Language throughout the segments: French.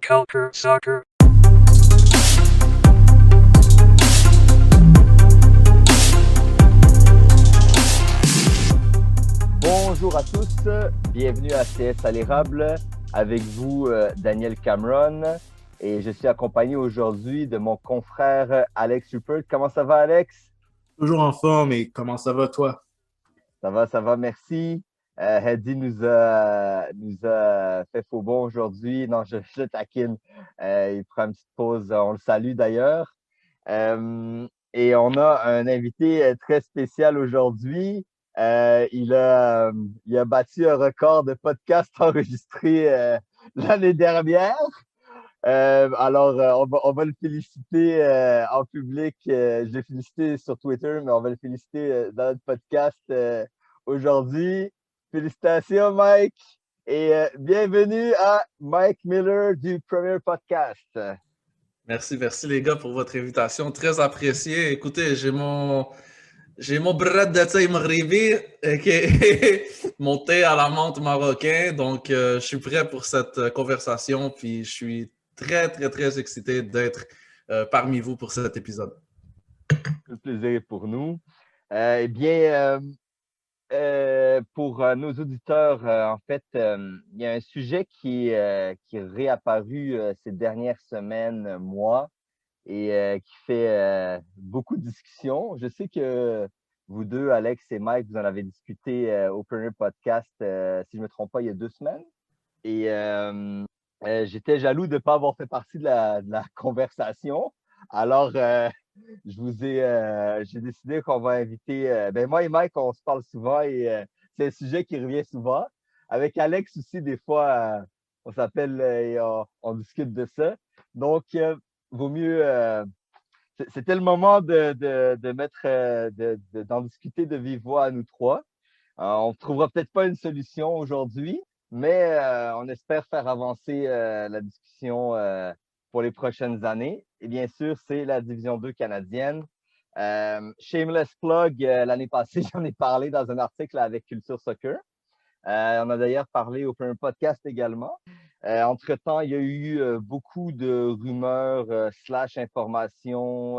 Culture Soccer. Bonjour à tous, bienvenue à CS à l'érable. Avec vous, Daniel Cameron. Et je suis accompagné aujourd'hui de mon confrère Alex Rupert. Comment ça va, Alex? Toujours en forme, et comment ça va, toi? Ça va, merci. Hedy nous a fait faux bon aujourd'hui. Non, je taquine. Il prend une petite pause. On le salue d'ailleurs. Et on a un invité très spécial aujourd'hui. Il a battu un record de podcasts enregistrés l'année dernière. On va le féliciter en public. Je l'ai félicité sur Twitter, mais on va le féliciter dans notre podcast aujourd'hui. Félicitations, Mike. Et bienvenue à Mike Miller du Premier Podcast. Merci les gars pour votre invitation. Très apprécié. Écoutez, j'ai mon bread de thé maghribi, mon thé à la menthe marocain. Donc, je suis prêt pour cette conversation. Puis, je suis très excité d'être parmi vous pour cet épisode. Le plaisir est pour nous. Pour nos auditeurs, en fait, il y a un sujet qui est réapparu ces dernières semaines, mois, et qui fait beaucoup de discussions. Je sais que vous deux, Alex et Mike, vous en avez discuté au Premier Podcast, si je ne me trompe pas, il y a 2 semaines. Et j'étais jaloux de ne pas avoir fait partie de la conversation. Alors, j'ai décidé qu'on va inviter, moi et Mike, on se parle souvent et c'est un sujet qui revient souvent. Avec Alex aussi, des fois, on s'appelle et on discute de ça. Donc, vaut mieux, c'était le moment de mettre, d'en discuter de vive voix à nous trois. On ne trouvera peut-être pas une solution aujourd'hui, mais on espère faire avancer la discussion pour les prochaines années. Et bien sûr, c'est la Division 2 canadienne. Shameless plug, l'année passée, j'en ai parlé dans un article avec Culture Soccer. On a d'ailleurs parlé au Premier Podcast également. Entre-temps, il y a eu beaucoup de rumeurs / informations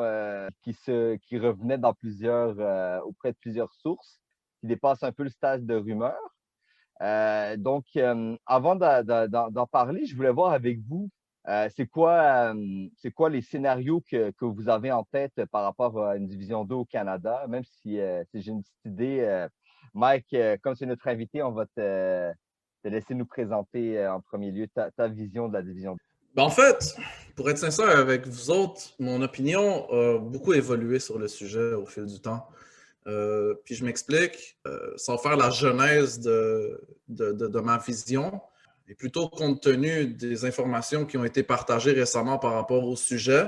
qui revenaient auprès de plusieurs sources, qui dépassent un peu le stade de rumeurs. Donc, avant d'en parler, je voulais voir avec vous, c'est quoi les scénarios que vous avez en tête par rapport à une Division 2 au Canada, même si j'ai une petite idée. Mike, comme c'est notre invité, on va te laisser nous présenter en premier lieu ta vision de la Division 2. En fait, pour être sincère avec vous autres, mon opinion a beaucoup évolué sur le sujet au fil du temps. Puis je m'explique, sans faire la genèse de ma vision, et plutôt compte tenu des informations qui ont été partagées récemment par rapport au sujet,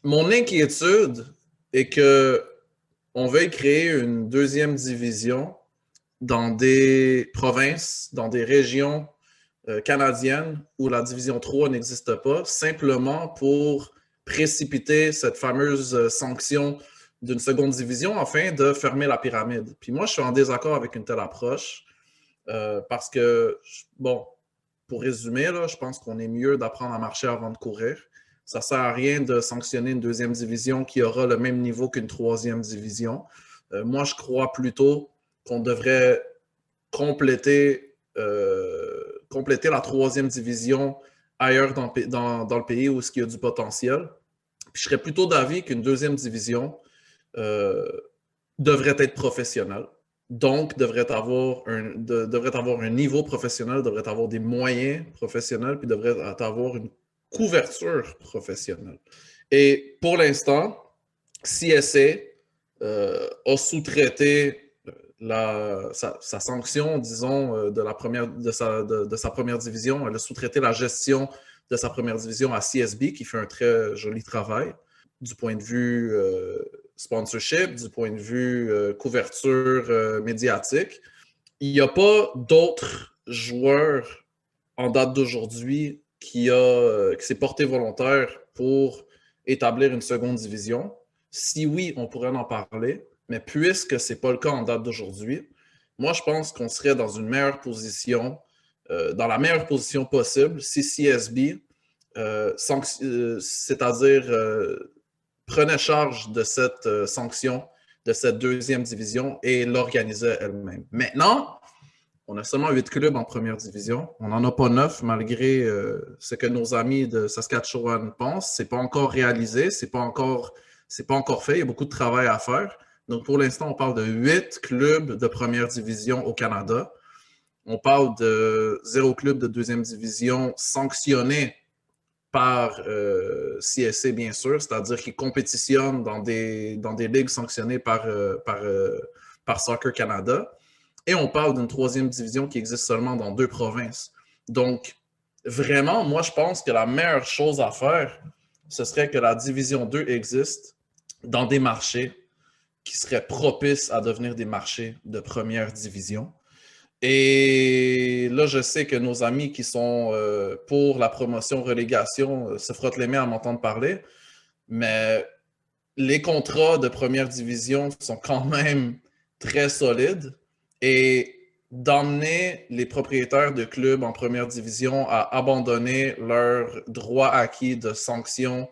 mon inquiétude est qu'on veuille créer une deuxième division dans des provinces, dans des régions canadiennes où la division 3 n'existe pas, simplement pour précipiter cette fameuse sanction d'une seconde division afin de fermer la pyramide. Puis moi, je suis en désaccord avec une telle approche parce que, bon, pour résumer, là, je pense qu'on est mieux d'apprendre à marcher avant de courir. Ça ne sert à rien de sanctionner une deuxième division qui aura le même niveau qu'une troisième division. Moi, je crois plutôt qu'on devrait compléter la troisième division ailleurs dans le pays où il y a du potentiel. Puis je serais plutôt d'avis qu'une deuxième division devrait être professionnelle. Donc, devrait avoir un niveau professionnel, devrait avoir des moyens professionnels, puis devrait avoir une couverture professionnelle. Et pour l'instant, CSA a sous-traité sa sanction, disons, de sa première division. Elle a sous-traité la gestion de sa première division à CSB, qui fait un très joli travail du point de vue sponsorship, du point de vue couverture médiatique. Il n'y a pas d'autres joueurs en date d'aujourd'hui qui s'est porté volontaire pour établir une seconde division. Si oui, on pourrait en parler, mais puisque ce n'est pas le cas en date d'aujourd'hui, moi, je pense qu'on serait dans une meilleure position, dans la meilleure position possible si CSB c'est-à-dire prenait charge de cette sanction, de cette deuxième division et l'organisait elle-même. Maintenant, on a seulement 8 clubs en première division. On n'en a pas 9, malgré ce que nos amis de Saskatchewan pensent. Ce n'est pas encore réalisé, c'est pas encore fait. Il y a beaucoup de travail à faire. Donc, pour l'instant, on parle de 8 clubs de première division au Canada. On parle de 0 club de deuxième division sanctionné par CSC, bien sûr, c'est-à-dire qui compétitionnent dans des ligues sanctionnées par Soccer Canada. Et on parle d'une troisième division qui existe seulement dans 2 provinces. Donc, vraiment, moi, je pense que la meilleure chose à faire, ce serait que la division 2 existe dans des marchés qui seraient propices à devenir des marchés de première division. Et là, je sais que nos amis qui sont pour la promotion-relégation se frottent les mains à m'entendre parler, mais les contrats de première division sont quand même très solides et d'emmener les propriétaires de clubs en première division à abandonner leurs droits acquis de sanctions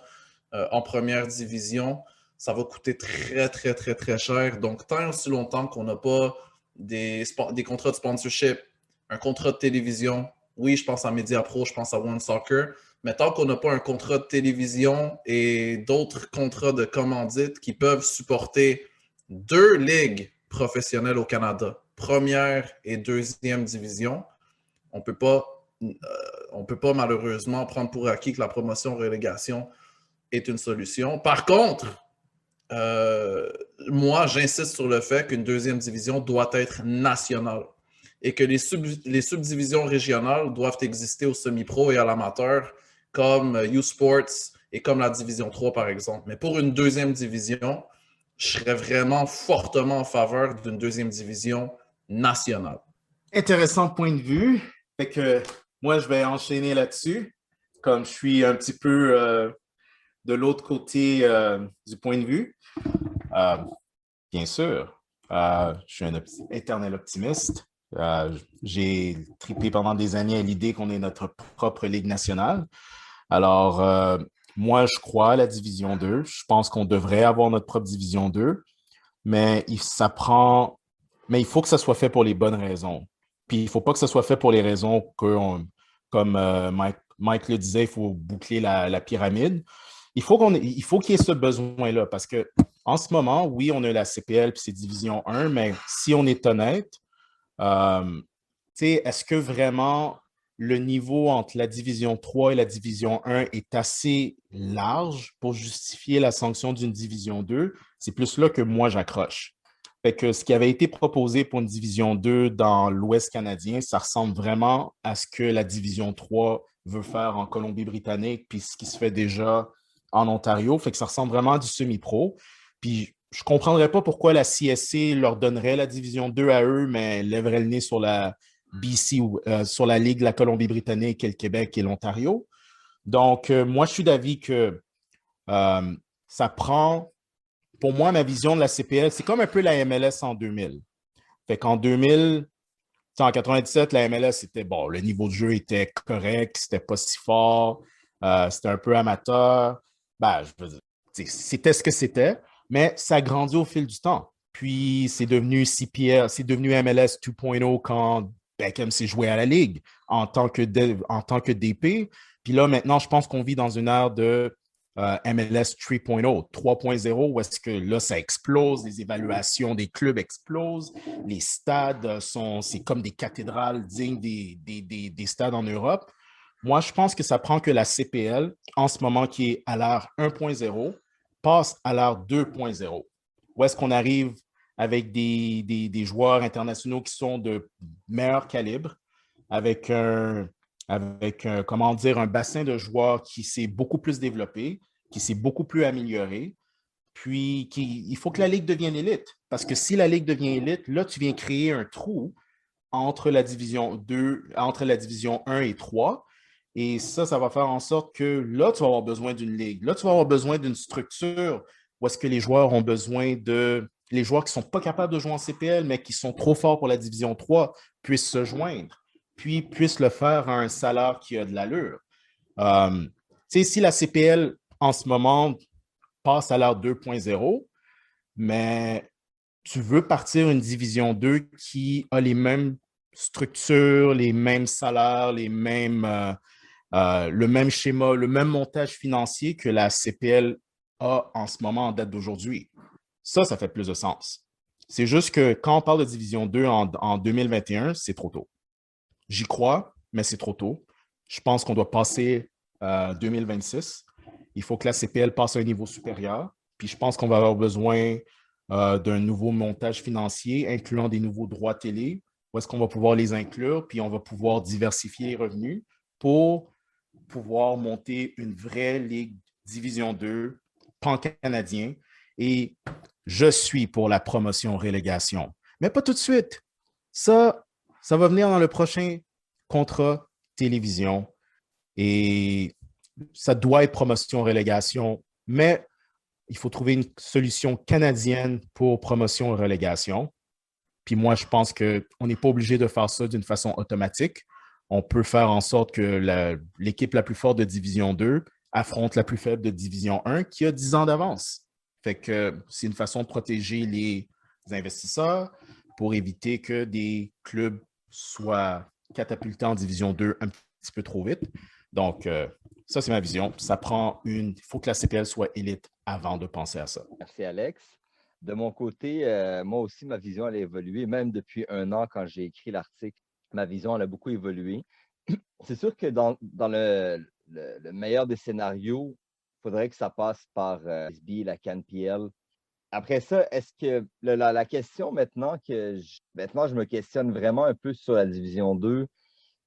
en première division, ça va coûter très, très, très, très cher. Donc, tant et aussi longtemps qu'on n'a pas des contrats de sponsorship, un contrat de télévision, oui, je pense à Mediapro, je pense à One Soccer, mais tant qu'on n'a pas un contrat de télévision et d'autres contrats de commandite qui peuvent supporter 2 ligues professionnelles au Canada, première et deuxième division, on ne peut pas malheureusement prendre pour acquis que la promotion-relégation est une solution. Par contre, moi, j'insiste sur le fait qu'une deuxième division doit être nationale et que les subdivisions régionales doivent exister au semi-pro et à l'amateur comme U-Sports et comme la division 3, par exemple. Mais pour une deuxième division, je serais vraiment fortement en faveur d'une deuxième division nationale. Intéressant point de vue. Fait que moi, je vais enchaîner là-dessus. Comme je suis un petit peu de l'autre côté du point de vue. Bien sûr, je suis un éternel optimiste. J'ai trippé pendant des années à l'idée qu'on ait notre propre Ligue nationale. Alors, moi, je crois à la Division 2. Je pense qu'on devrait avoir notre propre Division 2, mais il faut que ça soit fait pour les bonnes raisons. Puis, il ne faut pas que ça soit fait pour les raisons comme Mike le disait, il faut boucler la pyramide. Il faut qu'il y ait ce besoin-là parce que en ce moment, oui, on a la CPL puis c'est Division 1, mais si on est honnête, est-ce que vraiment le niveau entre la Division 3 et la Division 1 est assez large pour justifier la sanction d'une Division 2? C'est plus là que moi, j'accroche. Fait que ce qui avait été proposé pour une Division 2 dans l'Ouest canadien, ça ressemble vraiment à ce que la Division 3 veut faire en Colombie-Britannique, puis ce qui se fait déjà en Ontario. Fait que ça ressemble vraiment à du semi-pro. Puis je ne comprendrais pas pourquoi la CSC leur donnerait la Division 2 à eux, mais lèverait le nez sur la BC, sur la Ligue de la Colombie-Britannique et le Québec et l'Ontario. Donc, moi, je suis d'avis que ça prend, pour moi, ma vision de la CPL, c'est comme un peu la MLS en 2000. Fait qu'en 2000, en 97, la MLS, c'était bon, le niveau de jeu était correct, c'était pas si fort, c'était un peu amateur. Ben, je veux dire, c'était ce que c'était, mais ça a grandi au fil du temps. Puis, c'est devenu CPL, c'est devenu MLS 2.0 quand Beckham s'est joué à la Ligue en tant que DP. Puis là, maintenant, je pense qu'on vit dans une ère de MLS 3.0, 3.0, où est-ce que là, ça explose, les évaluations des clubs explosent, les stades c'est comme des cathédrales dignes des stades en Europe. Moi, je pense que ça prend que la CPL, en ce moment qui est à l'ère 1.0, passe à l'ère 2.0. Où est-ce qu'on arrive avec des joueurs internationaux qui sont de meilleur calibre, avec un bassin de joueurs qui s'est beaucoup plus développé, qui s'est beaucoup plus amélioré. Puis, il faut que la Ligue devienne élite. Parce que si la Ligue devient élite, là, tu viens créer un trou entre la division 2, entre la division 1 et 3. Et ça va faire en sorte que là, tu vas avoir besoin d'une ligue. Là, tu vas avoir besoin d'une structure où est-ce que les joueurs ont besoin les joueurs qui ne sont pas capables de jouer en CPL, mais qui sont trop forts pour la division 3, puissent se joindre, puis puissent le faire à un salaire qui a de l'allure. Tu sais, si la CPL en ce moment passe à l'ère 2.0, mais tu veux partir une division 2 qui a les mêmes structures, les mêmes salaires, le même schéma, le même montage financier que la CPL a en ce moment en date d'aujourd'hui. Ça fait plus de sens. C'est juste que quand on parle de division 2 en 2021, c'est trop tôt. J'y crois, mais c'est trop tôt. Je pense qu'on doit passer 2026. Il faut que la CPL passe à un niveau supérieur. Puis je pense qu'on va avoir besoin d'un nouveau montage financier, incluant des nouveaux droits télé, où est-ce qu'on va pouvoir les inclure, puis on va pouvoir diversifier les revenus pour pouvoir monter une vraie Ligue Division 2 pan-canadien. Et je suis pour la promotion-relégation. Mais pas tout de suite. Ça va venir dans le prochain contrat télévision et ça doit être promotion-relégation, mais il faut trouver une solution canadienne pour promotion et relégation. Puis moi, je pense qu'on n'est pas obligé de faire ça d'une façon automatique. On peut faire en sorte que l'équipe la plus forte de Division 2 affronte la plus faible de Division 1 qui a 10 ans d'avance. Fait que c'est une façon de protéger les investisseurs pour éviter que des clubs soient catapultés en Division 2 un petit peu trop vite. Donc, ça, c'est ma vision. Il faut que la CPL soit élite avant de penser à ça. Merci, Alex. De mon côté, moi aussi, ma vision, elle a évolué. Même depuis 1 an, quand j'ai écrit l'article, ma vision, elle a beaucoup évolué. C'est sûr que dans le meilleur des scénarios, il faudrait que ça passe par SB, la CanPL. Après ça, est-ce que la question maintenant maintenant, je me questionne vraiment un peu sur la Division 2,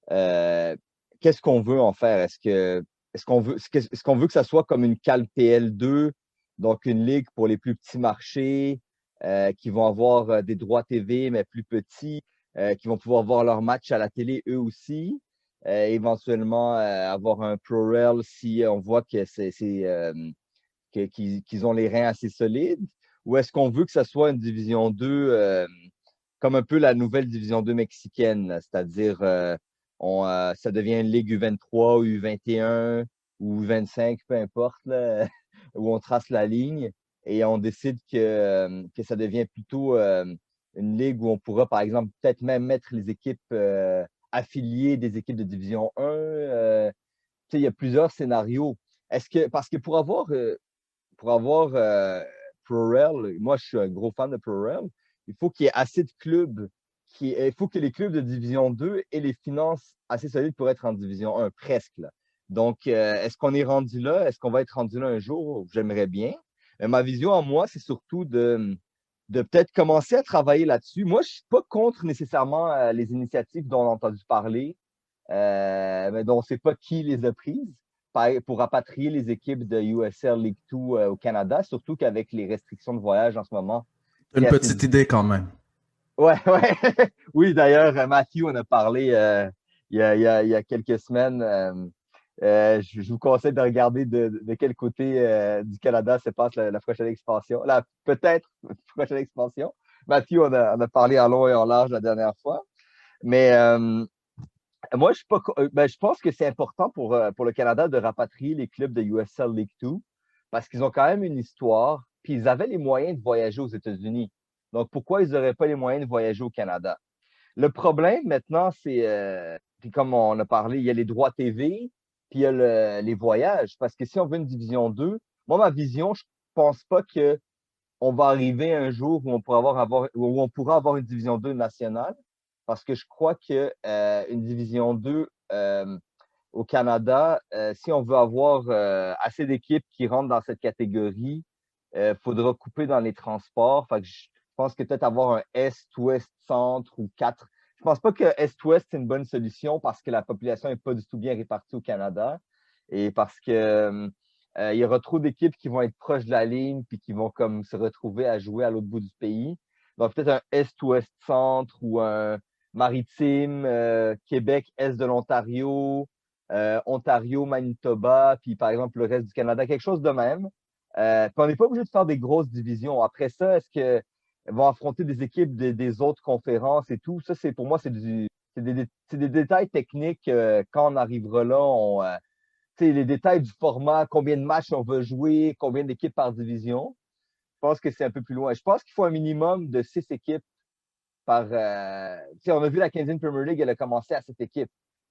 qu'est-ce qu'on veut en faire? Est-ce qu'on veut que ça soit comme une CalPL2, donc une ligue pour les plus petits marchés, qui vont avoir des droits TV, mais plus petits, qui vont pouvoir voir leurs matchs à la télé eux aussi, éventuellement avoir un ProRel si on voit que qu'ils ont les reins assez solides, ou est-ce qu'on veut que ça soit une division 2 comme un peu la nouvelle division 2 mexicaine, c'est-à-dire ça devient une ligue U23 ou U21 ou U25, peu importe, là, où on trace la ligne et on décide que ça devient plutôt une ligue où on pourra, par exemple, peut-être même mettre les équipes affiliées des équipes de division 1. Il y a plusieurs scénarios. Parce que pour avoir ProRel, moi je suis un gros fan de ProRel, il faut qu'il y ait assez de clubs, il faut que les clubs de Division 2 aient les finances assez solides pour être en Division 1, presque. Là. Donc, est-ce qu'on est rendu là? Est-ce qu'on va être rendu là un jour? J'aimerais bien. Mais ma vision à moi, c'est surtout de peut-être commencer à travailler là-dessus. Moi, je ne suis pas contre nécessairement les initiatives dont on a entendu parler, mais dont on ne sait pas qui les a prises pour rapatrier les équipes de USL League 2 au Canada, surtout qu'avec les restrictions de voyage en ce moment. Une petite idée quand même. Ouais, ouais. Oui, d'ailleurs, Matthew en a parlé il y a quelques semaines. Je vous conseille de regarder de quel côté du Canada se passe la prochaine expansion. Peut-être la prochaine expansion. Matthew en a parlé en long et en large la dernière fois. Mais moi, je pense que c'est important pour le Canada de rapatrier les clubs de USL League 2 parce qu'ils ont quand même une histoire, puis ils avaient les moyens de voyager aux États-Unis. Donc, pourquoi ils n'auraient pas les moyens de voyager au Canada? Le problème maintenant, puis comme on a parlé, il y a les droits TV, puis il y a les voyages. Parce que si on veut une division 2, moi, ma vision, je pense pas qu'on va arriver un jour où on pourra avoir une division 2 nationale parce que je crois que une division 2 au Canada, si on veut avoir assez d'équipes qui rentrent dans cette catégorie, il faudra couper dans les transports. Fait que je pense que peut-être avoir un Est-Ouest-Centre ou 4. Je pense pas que Est-Ouest, c'est une bonne solution parce que la population n'est pas du tout bien répartie au Canada et parce que il y aura trop d'équipes qui vont être proches de la ligne puis qui vont comme se retrouver à jouer à l'autre bout du pays. Donc peut-être un Est-Ouest-Centre ou un Maritime, Québec, Est de l'Ontario, Ontario, Manitoba, puis par exemple le reste du Canada, quelque chose de même. Puis on n'est pas obligé de faire des grosses divisions. Après ça, est-ce que vont affronter des équipes des autres conférences et tout? Ça, pour moi, c'est des détails techniques. Quand on arrivera là, les détails du format, combien de matchs on va jouer, combien d'équipes par division. Je pense que c'est un peu plus loin. Je pense qu'il faut un minimum de 6 équipes par. On a vu la Canadian Premier League, elle a commencé à 7 équipes.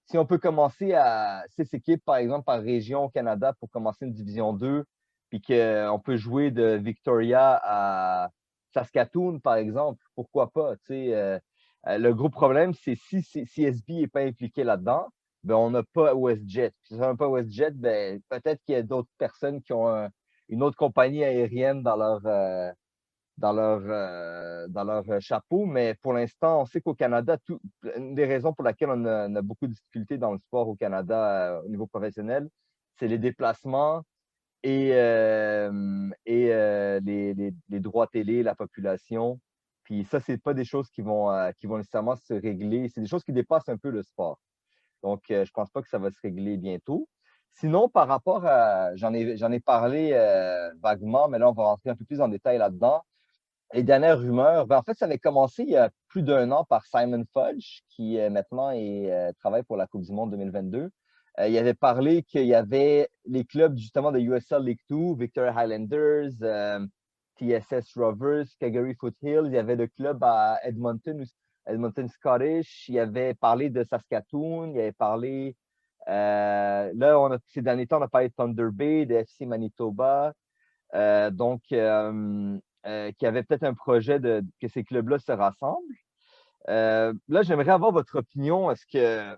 Si on peut commencer à 6 équipes, par exemple, par région au Canada pour commencer une division 2, puis qu'on peut jouer de Victoria à Saskatoon, par exemple, pourquoi pas? Le gros problème, c'est si CSB n'est pas impliqué là-dedans, ben, on n'a pas WestJet. Si on n'a pas WestJet, ben, peut-être qu'il y a d'autres personnes qui ont une autre compagnie aérienne dans leur chapeau, mais pour l'instant, on sait qu'au Canada, une des raisons pour laquelle on a beaucoup de difficultés dans le sport au Canada au niveau professionnel, c'est les déplacements et les droits télé, la population. Puis ça, c'est pas des choses qui vont nécessairement se régler. C'est des choses qui dépassent un peu le sport. Donc, je pense pas que ça va se régler bientôt. Sinon, par rapport à, j'en ai parlé vaguement, mais là, on va rentrer un peu plus en détail là-dedans. Les dernières rumeurs, ben, en fait, ça avait commencé il y a plus d'un an par Simon Fudge, qui maintenant travaille pour la Coupe du Monde 2022. Il avait parlé qu'il y avait les clubs justement de USL League 2, Victoria Highlanders, TSS Rovers, Calgary Foothills. Il y avait le club à Edmonton, Edmonton Scottish. Il avait parlé de Saskatoon. Il avait parlé, là, ces derniers temps, on a parlé de Thunder Bay, de FC Manitoba. Donc, qu'il y avait peut-être un projet que ces clubs-là se rassemblent. Là, j'aimerais avoir votre opinion. Est-ce que,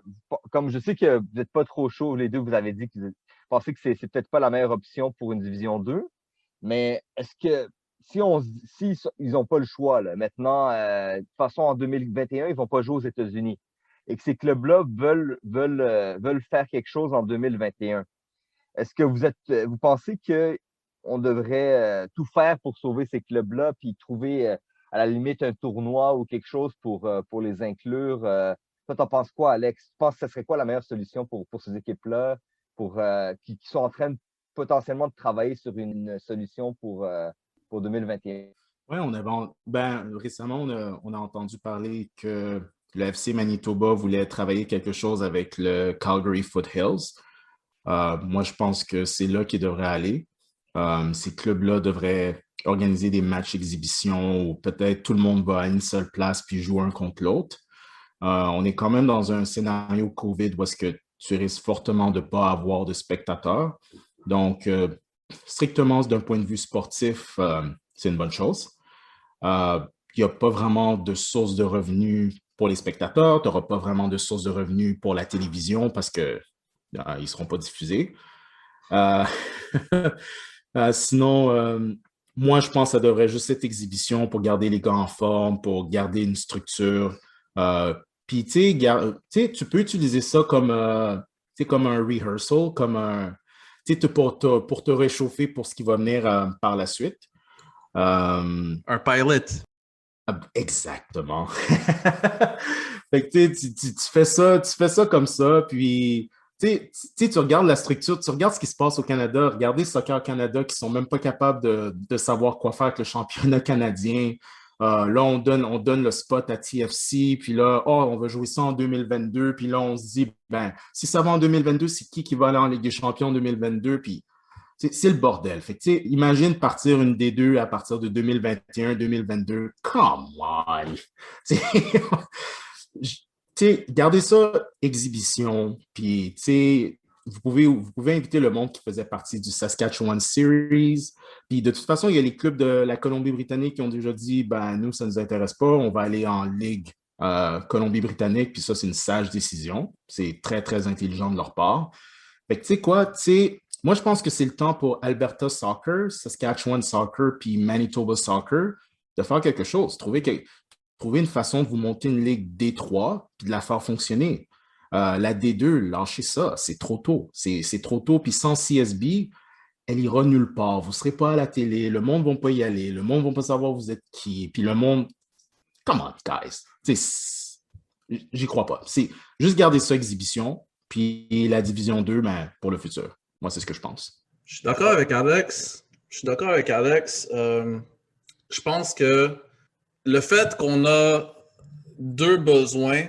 comme je sais que vous n'êtes pas trop chaud, les deux, vous avez dit que vous pensez que c'est peut-être pas la meilleure option pour une division 2, mais est-ce que si ils n'ont pas le choix, là, maintenant, de toute façon, en 2021, ils ne vont pas jouer aux États-Unis et que ces clubs-là veulent faire quelque chose en 2021, est-ce que vous pensez qu'on devrait tout faire pour sauver ces clubs-là, puis trouver à la limite un tournoi ou quelque chose pour les inclure? Toi, t'en penses quoi, Alex? Tu penses que ce serait quoi la meilleure solution pour ces équipes-là qui sont en train potentiellement de travailler sur une solution pour 2021? Oui, récemment, on a entendu parler que le FC Manitoba voulait travailler quelque chose avec le Calgary Foothills. Moi, je pense que c'est là qu'ils devraient aller. Ces clubs-là devraient organiser des matchs exhibition où peut-être tout le monde va à une seule place puis joue un contre l'autre. On est quand même dans un scénario COVID où est-ce que tu risques fortement de ne pas avoir de spectateurs. Donc, strictement d'un point de vue sportif, c'est une bonne chose. Il n'y a pas vraiment de source de revenus pour les spectateurs. Tu n'auras pas vraiment de source de revenus pour la télévision parce que ils ne seront pas diffusés. Sinon, moi, je pense que ça devrait juste être exhibition pour garder les gars en forme, pour garder une structure. Puis, tu sais, tu peux utiliser ça comme un rehearsal, pour te réchauffer pour ce qui va venir par la suite. Un pilot. Exactement. Fait que, tu fais ça comme ça, puis tu regardes la structure, tu regardes ce qui se passe au Canada, regardez Soccer Canada qui sont même pas capables de savoir quoi faire avec le championnat canadien. Là, on donne le spot à TFC, puis là, on va jouer ça en 2022, puis là, on se dit, ben, si ça va en 2022, c'est qui va aller en Ligue des Champions en 2022, puis c'est le bordel. Fait que, imagine partir une D2 à partir de 2021-2022. Come on! Gardez ça exhibition, puis vous pouvez inviter le monde qui faisait partie du Saskatchewan Series. Puis de toute façon, il y a les clubs de la Colombie-Britannique qui ont déjà dit, ben nous, ça ne nous intéresse pas, on va aller en Ligue Colombie-Britannique, puis ça, c'est une sage décision. C'est très, très intelligent de leur part. Fait que tu sais quoi, moi, je pense que c'est le temps pour Alberta Soccer, Saskatchewan Soccer, puis Manitoba Soccer de faire quelque chose, trouver une façon de vous monter une ligue D3 puis de la faire fonctionner. La D2, lâchez ça, c'est trop tôt. C'est trop tôt, puis sans CSB, elle ira nulle part. Vous ne serez pas à la télé, le monde ne va pas y aller, le monde ne va pas savoir vous êtes qui, puis le monde... Come on, guys! J'y crois pas. C'est juste garder ça exhibition, puis la division 2, ben, pour le futur. Moi, c'est ce que je pense. Je suis d'accord avec Alex. Je pense que le fait qu'on a deux besoins,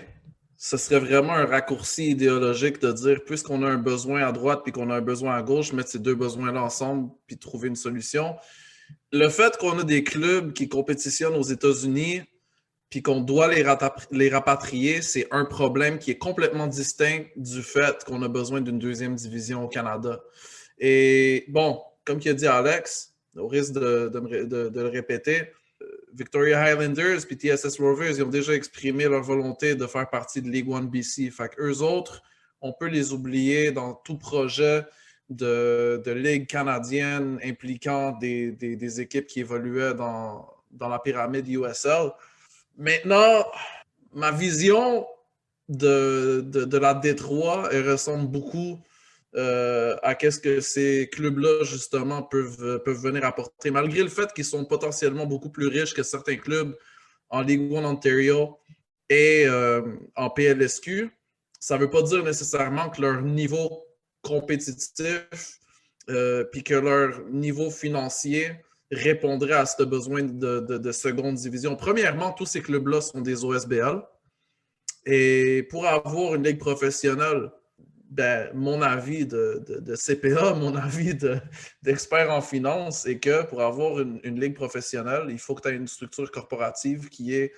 ce serait vraiment un raccourci idéologique de dire, puisqu'on a un besoin à droite puis qu'on a un besoin à gauche, mettre ces deux besoins-là ensemble puis trouver une solution. Le fait qu'on a des clubs qui compétitionnent aux États-Unis puis qu'on doit les rapatrier, c'est un problème qui est complètement distinct du fait qu'on a besoin d'une deuxième division au Canada. Et bon, comme il a dit Alex, au risque de le répéter, Victoria Highlanders puis TSS Rovers, ils ont déjà exprimé leur volonté de faire partie de League One BC. Fait qu'eux autres, on peut les oublier dans tout projet de ligue canadienne impliquant des équipes qui évoluaient dans la pyramide USL. Maintenant, ma vision de la Détroit, elle ressemble beaucoup à qu'est-ce que ces clubs-là, justement, peuvent venir apporter. Malgré le fait qu'ils sont potentiellement beaucoup plus riches que certains clubs en Ligue 1 Ontario et en PLSQ, ça ne veut pas dire nécessairement que leur niveau compétitif puis que leur niveau financier répondrait à ce besoin de seconde division. Premièrement, tous ces clubs-là sont des OSBL. Et pour avoir une ligue professionnelle, ben, mon avis de CPA, mon avis d'expert en finance, est que pour avoir une ligue professionnelle, il faut que tu aies une structure corporative qui est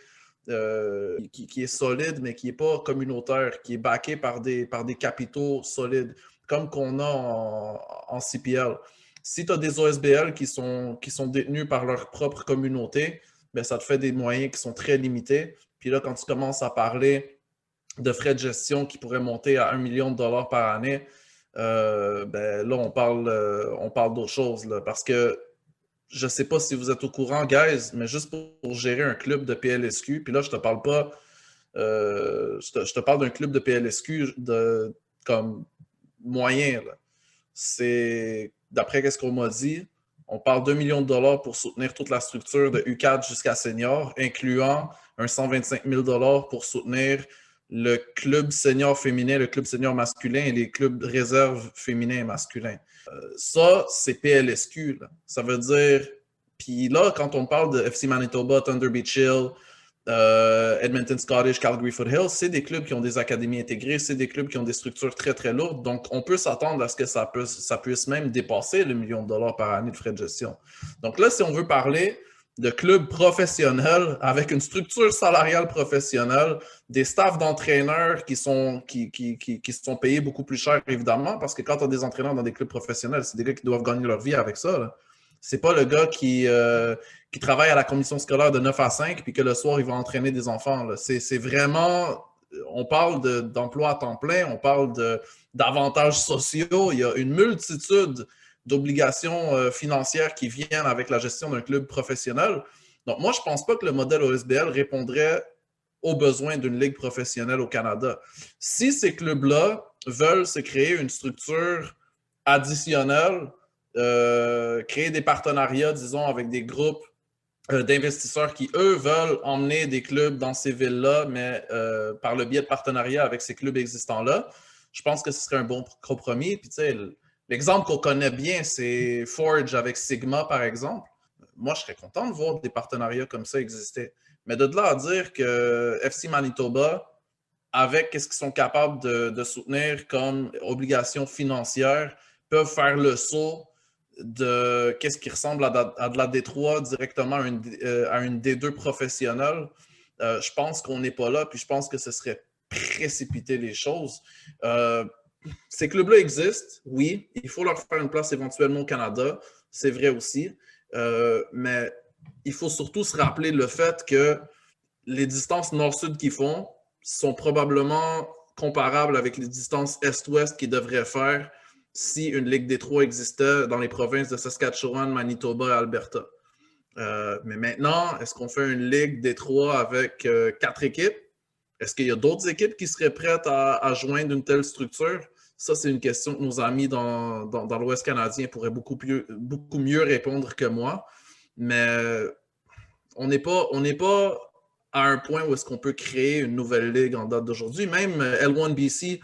solide, mais qui n'est pas communautaire, qui est backée par des capitaux solides, comme qu'on a en CPL. Si tu as des OSBL qui sont détenus par leur propre communauté, ben, ça te fait des moyens qui sont très limités. Puis là, quand tu commences à parler de frais de gestion qui pourraient monter à 1 million de dollars par année, ben là, on parle d'autre chose. Là, parce que je ne sais pas si vous êtes au courant, guys, mais juste pour gérer un club de PLSQ, puis là, je ne te parle pas, je te parle d'un club de PLSQ comme moyen. Là. C'est, d'après ce qu'on m'a dit, on parle d'1 million de dollars pour soutenir toute la structure de U4 jusqu'à senior, incluant un 125 000 dollars pour soutenir le club senior féminin, le club senior masculin et les clubs réserves féminins et masculins. Ça, c'est PLSQ. Là. Ça veut dire... Puis là, quand on parle de FC Manitoba, Thunder Beach Hill, Edmonton Scottish, Calgary Foothills, c'est des clubs qui ont des académies intégrées, c'est des clubs qui ont des structures très, très lourdes. Donc, on peut s'attendre à ce que ça puisse même dépasser le million de dollars par année de frais de gestion. Donc là, si on veut parler de clubs professionnels avec une structure salariale professionnelle, des staffs d'entraîneurs qui sont payés beaucoup plus cher, évidemment, parce que quand on a des entraîneurs dans des clubs professionnels, c'est des gars qui doivent gagner leur vie avec ça. Là. C'est pas le gars qui travaille à la commission scolaire de 9 à 5 puis que le soir, il va entraîner des enfants. Là. C'est vraiment... On parle d'emploi à temps plein, on parle d'avantages sociaux. Il y a une multitude d'obligations financières qui viennent avec la gestion d'un club professionnel. Donc, moi, je ne pense pas que le modèle OSBL répondrait aux besoins d'une ligue professionnelle au Canada. Si ces clubs-là veulent se créer une structure additionnelle, créer des partenariats, disons, avec des groupes d'investisseurs qui, eux, veulent emmener des clubs dans ces villes-là, mais par le biais de partenariats avec ces clubs existants-là, je pense que ce serait un bon compromis. Puis, tu sais, l'exemple qu'on connaît bien, c'est Forge avec Sigma, par exemple. Moi, je serais content de voir des partenariats comme ça exister. Mais de là à dire que FC Manitoba, avec ce qu'ils sont capables de soutenir comme obligation financière, peuvent faire le saut de qu'est-ce qui ressemble à de la D3 directement à une D2 professionnelle. Je pense qu'on n'est pas là, puis je pense que ce serait précipiter les choses. Ces clubs-là existent, oui. Il faut leur faire une place éventuellement au Canada. C'est vrai aussi. Mais il faut surtout se rappeler le fait que les distances nord-sud qu'ils font sont probablement comparables avec les distances est-ouest qu'ils devraient faire si une Ligue D3 existait dans les provinces de Saskatchewan, Manitoba et Alberta. Mais maintenant, est-ce qu'on fait une Ligue D3 avec 4 équipes? Est-ce qu'il y a d'autres équipes qui seraient prêtes à joindre une telle structure? Ça, c'est une question que nos amis dans l'Ouest canadien pourraient beaucoup mieux répondre que moi. Mais on n'est pas à un point où est-ce qu'on peut créer une nouvelle ligue en date d'aujourd'hui. Même L1BC,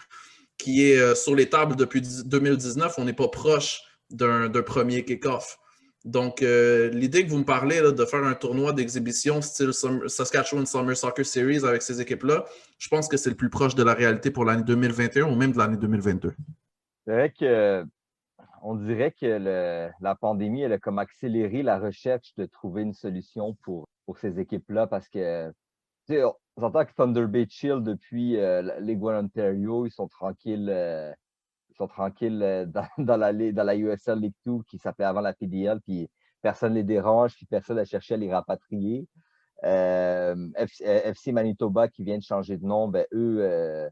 qui est sur les tables depuis 2019, on n'est pas proche d'un premier kick-off. Donc, l'idée que vous me parlez là, de faire un tournoi d'exhibition style Saskatchewan Summer Soccer Series avec ces équipes-là, je pense que c'est le plus proche de la réalité pour l'année 2021 ou même de l'année 2022. C'est vrai que on dirait que la pandémie, elle a comme accéléré la recherche de trouver une solution pour ces équipes-là parce que, tu sais, on entend que Thunder Bay Chill depuis la Ligue 1 Ontario, ils sont tranquilles dans la USL League 2 qui s'appelait avant la PDL, puis personne ne les dérange, puis personne n'a cherché à les rapatrier. FC Manitoba qui vient de changer de nom, ben eux,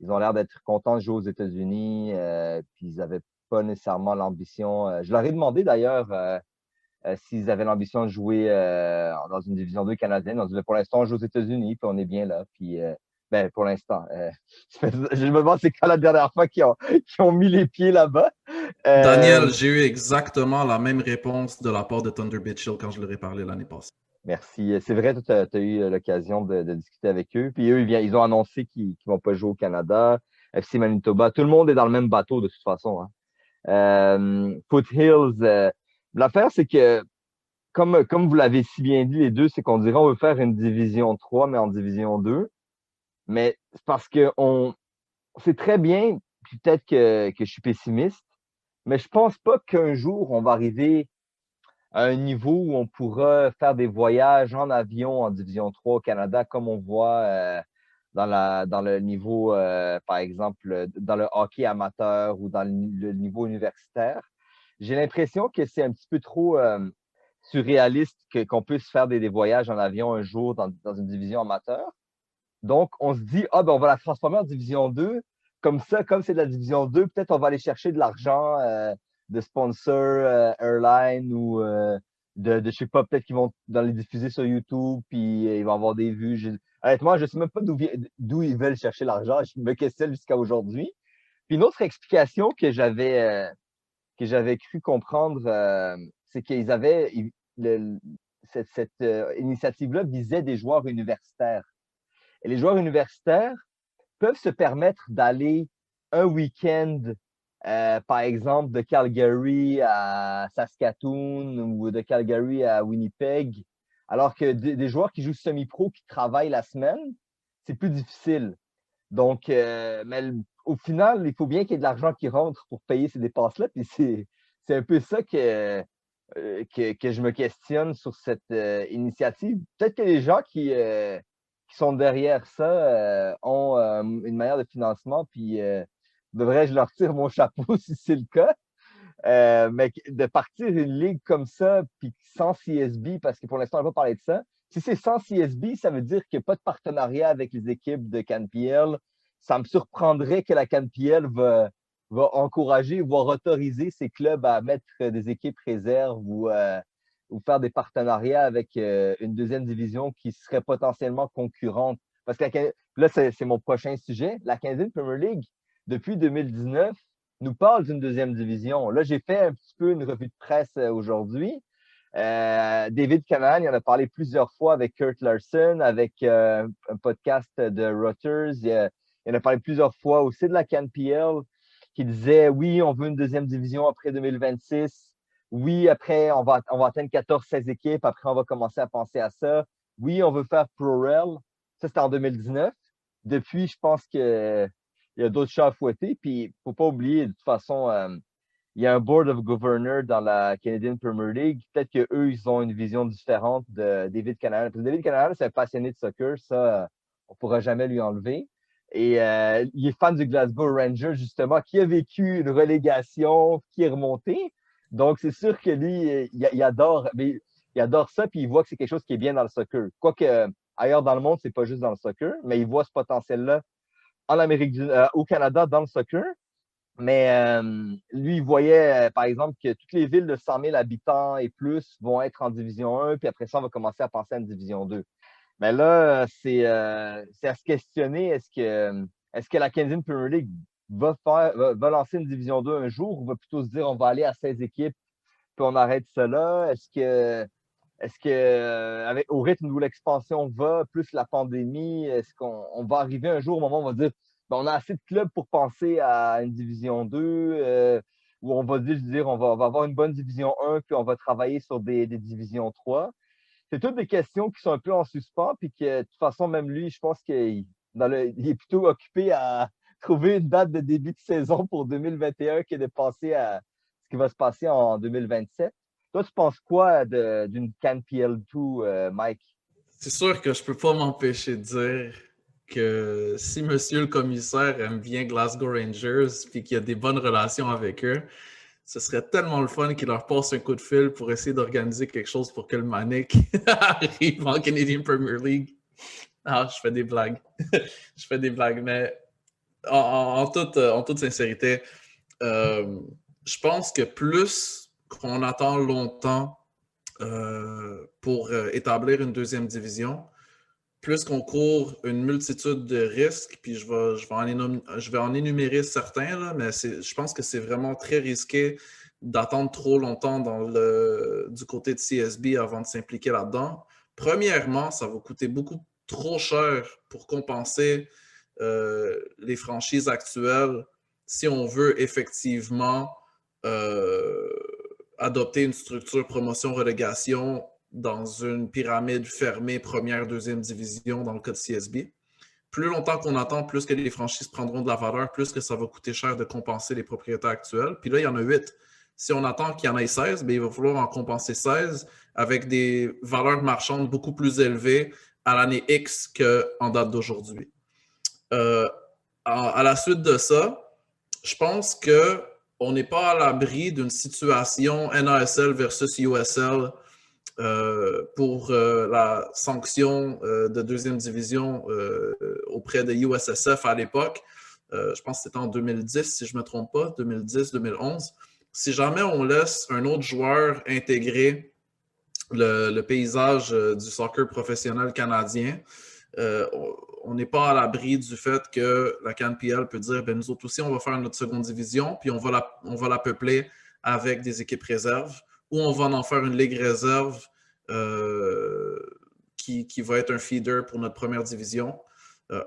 ils ont l'air d'être contents de jouer aux États-Unis, puis ils n'avaient pas nécessairement l'ambition. Je leur ai demandé d'ailleurs s'ils avaient l'ambition de jouer dans une division 2 canadienne. On dit, pour l'instant, on joue aux États-Unis, puis on est bien là. Puis, ben, pour l'instant. Je me demande c'est quand la dernière fois qu'ils ont mis les pieds là-bas. Daniel, j'ai eu exactement la même réponse de la part de Thunder Bay Chill quand je leur ai parlé l'année passée. Merci. C'est vrai, tu as eu l'occasion de discuter avec eux. Puis eux, ils ont annoncé qu'ils ne vont pas jouer au Canada. FC Manitoba, tout le monde est dans le même bateau de toute façon. Foothills, l'affaire, c'est que, comme vous l'avez si bien dit, les deux, c'est qu'on dirait on veut faire une division 3, mais en division 2. Mais c'est parce que on sait très bien, puis peut-être que je suis pessimiste, mais je pense pas qu'un jour, on va arriver à un niveau où on pourra faire des voyages en avion en Division 3 au Canada, comme on voit dans le niveau, par exemple, dans le hockey amateur ou dans le niveau universitaire. J'ai l'impression que c'est un petit peu trop surréaliste qu'on puisse faire des voyages en avion un jour dans une division amateur. Donc, on se dit, ah, ben, on va la transformer en Division 2. Comme ça, comme c'est de la Division 2, peut-être on va aller chercher de l'argent de sponsors, airline ou je sais pas, peut-être qu'ils vont dans les diffuser sur YouTube, puis ils vont avoir des vues. Honnêtement, je sais même pas d'où ils veulent chercher l'argent. Je me questionne jusqu'à aujourd'hui. Puis une autre explication que j'avais cru comprendre, c'est qu'ils avaient cette initiative-là visait des joueurs universitaires. Et les joueurs universitaires peuvent se permettre d'aller un week-end, par exemple, de Calgary à Saskatoon ou de Calgary à Winnipeg, alors que des joueurs qui jouent semi-pro, qui travaillent la semaine, c'est plus difficile. Donc, mais au final, il faut bien qu'il y ait de l'argent qui rentre pour payer ces dépenses-là. Puis c'est un peu ça que je me questionne sur cette initiative. Peut-être que les gens qui sont derrière ça ont une manière de financement, puis devrais-je leur tirer mon chapeau si c'est le cas. Mais de partir une ligue comme ça, puis sans CSB, parce que pour l'instant, on n'a pas parlé de ça. Si c'est sans CSB, ça veut dire qu'il n'y a pas de partenariat avec les équipes de CanPL. Ça me surprendrait que la CanPL va encourager, voire autoriser ces clubs à mettre des équipes réserves ou faire des partenariats avec une deuxième division qui serait potentiellement concurrente. Parce que là, c'est mon prochain sujet. La Canadian Premier League, depuis 2019, nous parle d'une deuxième division. Là, j'ai fait un petit peu une revue de presse aujourd'hui. David Canan, il en a parlé plusieurs fois avec Kurt Larson, avec un podcast de Reuters. Il en a parlé plusieurs fois aussi de la CanPL qui disait oui, on veut une deuxième division après 2026. Oui, après, on va atteindre 14-16 équipes. Après, on va commencer à penser à ça. Oui, on veut faire ProRel. Ça, c'était en 2019. Depuis, je pense que il y a d'autres chats à fouetter. Puis, il ne faut pas oublier, de toute façon, il y a un board of governors dans la Canadian Premier League. Peut-être qu'eux, ils ont une vision différente de David Callahan. Parce que David Callahan, c'est un passionné de soccer. Ça, on ne pourra jamais lui enlever. Et il est fan du Glasgow Rangers, justement, qui a vécu une relégation, qui est remonté. Donc, c'est sûr que lui, il adore ça, puis il voit que c'est quelque chose qui est bien dans le soccer. Quoique, ailleurs dans le monde, c'est pas juste dans le soccer, mais il voit ce potentiel-là en au Canada dans le soccer. Mais lui, il voyait, par exemple, que toutes les villes de 100 000 habitants et plus vont être en Division 1, puis après ça, on va commencer à penser à une Division 2. Mais là, c'est à se questionner, est-ce que la Canadian Premier League va lancer une Division 2 un jour ou va plutôt se dire on va aller à 16 équipes puis on arrête cela? Est-ce que au rythme où l'expansion va, plus la pandémie, est-ce qu'on va arriver un jour au moment où on va dire ben, on a assez de clubs pour penser à une Division 2? où on va dire on va avoir une bonne division 1, puis on va travailler sur des divisions 3. C'est toutes des questions qui sont un peu en suspens, puis que de toute façon, même lui, je pense il est plutôt occupé à trouver une date de début de saison pour 2021 que de penser à ce qui va se passer en 2027. Toi, tu penses quoi d'une CAN PL2, Mike? C'est sûr que je peux pas m'empêcher de dire que si monsieur le commissaire aime bien Glasgow Rangers et qu'il a des bonnes relations avec eux, ce serait tellement le fun qu'il leur passe un coup de fil pour essayer d'organiser quelque chose pour que le Manic arrive en Canadian Premier League. Ah, je fais des blagues. Je fais des blagues, mais en toute sincérité, je pense que plus qu'on attend longtemps pour établir une deuxième division, plus qu'on court une multitude de risques, puis je vais en énumérer certains, là, mais je pense que c'est vraiment très risqué d'attendre trop longtemps du côté de CSB avant de s'impliquer là-dedans. Premièrement, ça va coûter beaucoup trop cher pour compenser les franchises actuelles si on veut effectivement adopter une structure promotion-relégation dans une pyramide fermée première, deuxième division dans le cas de CSB. Plus longtemps qu'on attend, plus que les franchises prendront de la valeur, plus que ça va coûter cher de compenser les propriétaires actuels. Puis là, il y en a 8. Si on attend qu'il y en ait 16, bien, il va falloir en compenser 16 avec des valeurs marchandes beaucoup plus élevées à l'année X qu'en date d'aujourd'hui. À la suite de ça, je pense qu'on n'est pas à l'abri d'une situation NASL versus USL pour la sanction de deuxième division auprès de USSF à l'époque. Je pense que c'était en 2010, si je ne me trompe pas, 2010-2011. Si jamais on laisse un autre joueur intégrer le paysage du soccer professionnel canadien, on n'est pas à l'abri du fait que la CanPL peut dire, ben, nous autres aussi, on va faire notre seconde division, puis on va la peupler avec des équipes réserves, ou on va en faire une ligue réserve qui va être un feeder pour notre première division.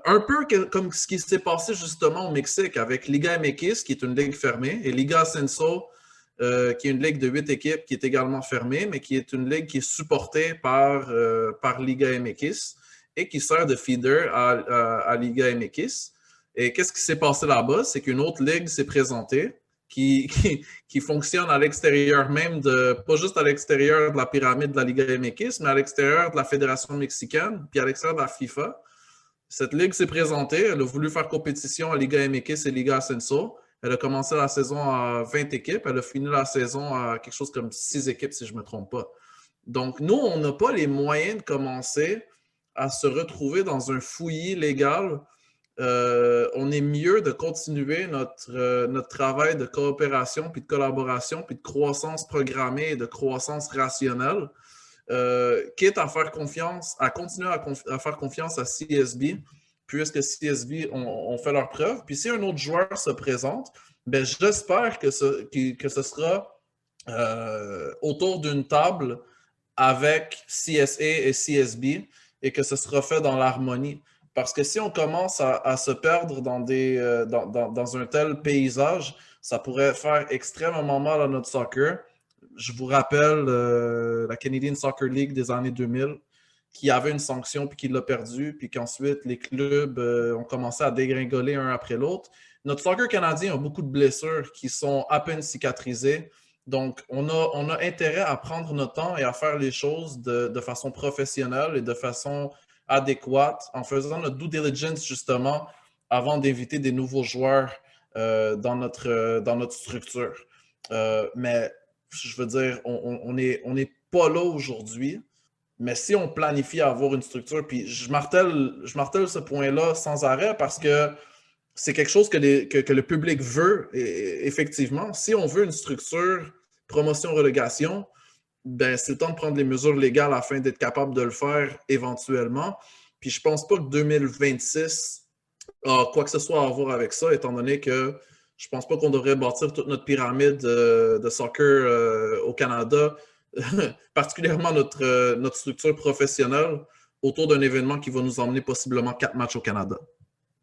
Un peu comme ce qui s'est passé justement au Mexique avec Liga MX, qui est une ligue fermée, et Liga Ascenso, qui est une ligue de 8 équipes qui est également fermée, mais qui est une ligue qui est supportée par Liga MX et qui sert de feeder à Liga MX. Et qu'est-ce qui s'est passé là-bas? C'est qu'une autre ligue s'est présentée qui fonctionne à l'extérieur même pas juste à l'extérieur de la pyramide de la Liga MX, mais à l'extérieur de la Fédération mexicaine, puis à l'extérieur de la FIFA. Cette ligue s'est présentée, elle a voulu faire compétition à Liga MX et Liga Ascenso. Elle a commencé la saison à 20 équipes, elle a fini la saison à quelque chose comme 6 équipes, si je ne me trompe pas. Donc, nous, on n'a pas les moyens de commencer à se retrouver dans un fouillis légal. On est mieux de continuer notre travail de coopération, puis de collaboration, puis de croissance programmée et de croissance rationnelle, quitte à faire confiance, à continuer à faire confiance à CSB, puisque CSB ont fait leur preuve. Puis si un autre joueur se présente, ben, j'espère que ce sera autour d'une table avec CSA et CSB et que ce sera fait dans l'harmonie. Parce que si on commence à se perdre dans un tel paysage, ça pourrait faire extrêmement mal à notre soccer. Je vous rappelle la Canadian Soccer League des années 2000 qui avait une sanction puis qui l'a perdue, puis qu'ensuite les clubs ont commencé à dégringoler un après l'autre. Notre soccer canadien a beaucoup de blessures qui sont à peine cicatrisées. Donc, on a intérêt à prendre notre temps et à faire les choses de façon professionnelle et de façon adéquate en faisant notre due diligence justement avant d'inviter des nouveaux joueurs dans notre structure. Mais je veux dire, on n'est pas là aujourd'hui, mais si on planifie avoir une structure, puis je martèle ce point-là sans arrêt parce que c'est quelque chose que le public veut, effectivement. Si on veut une structure promotion-relégation, ben, c'est le temps de prendre les mesures légales afin d'être capable de le faire éventuellement. Puis je pense pas que 2026 a quoi que ce soit à voir avec ça, étant donné que je pense pas qu'on devrait bâtir toute notre pyramide de soccer au Canada, particulièrement notre structure professionnelle, autour d'un événement qui va nous emmener possiblement 4 matchs au Canada.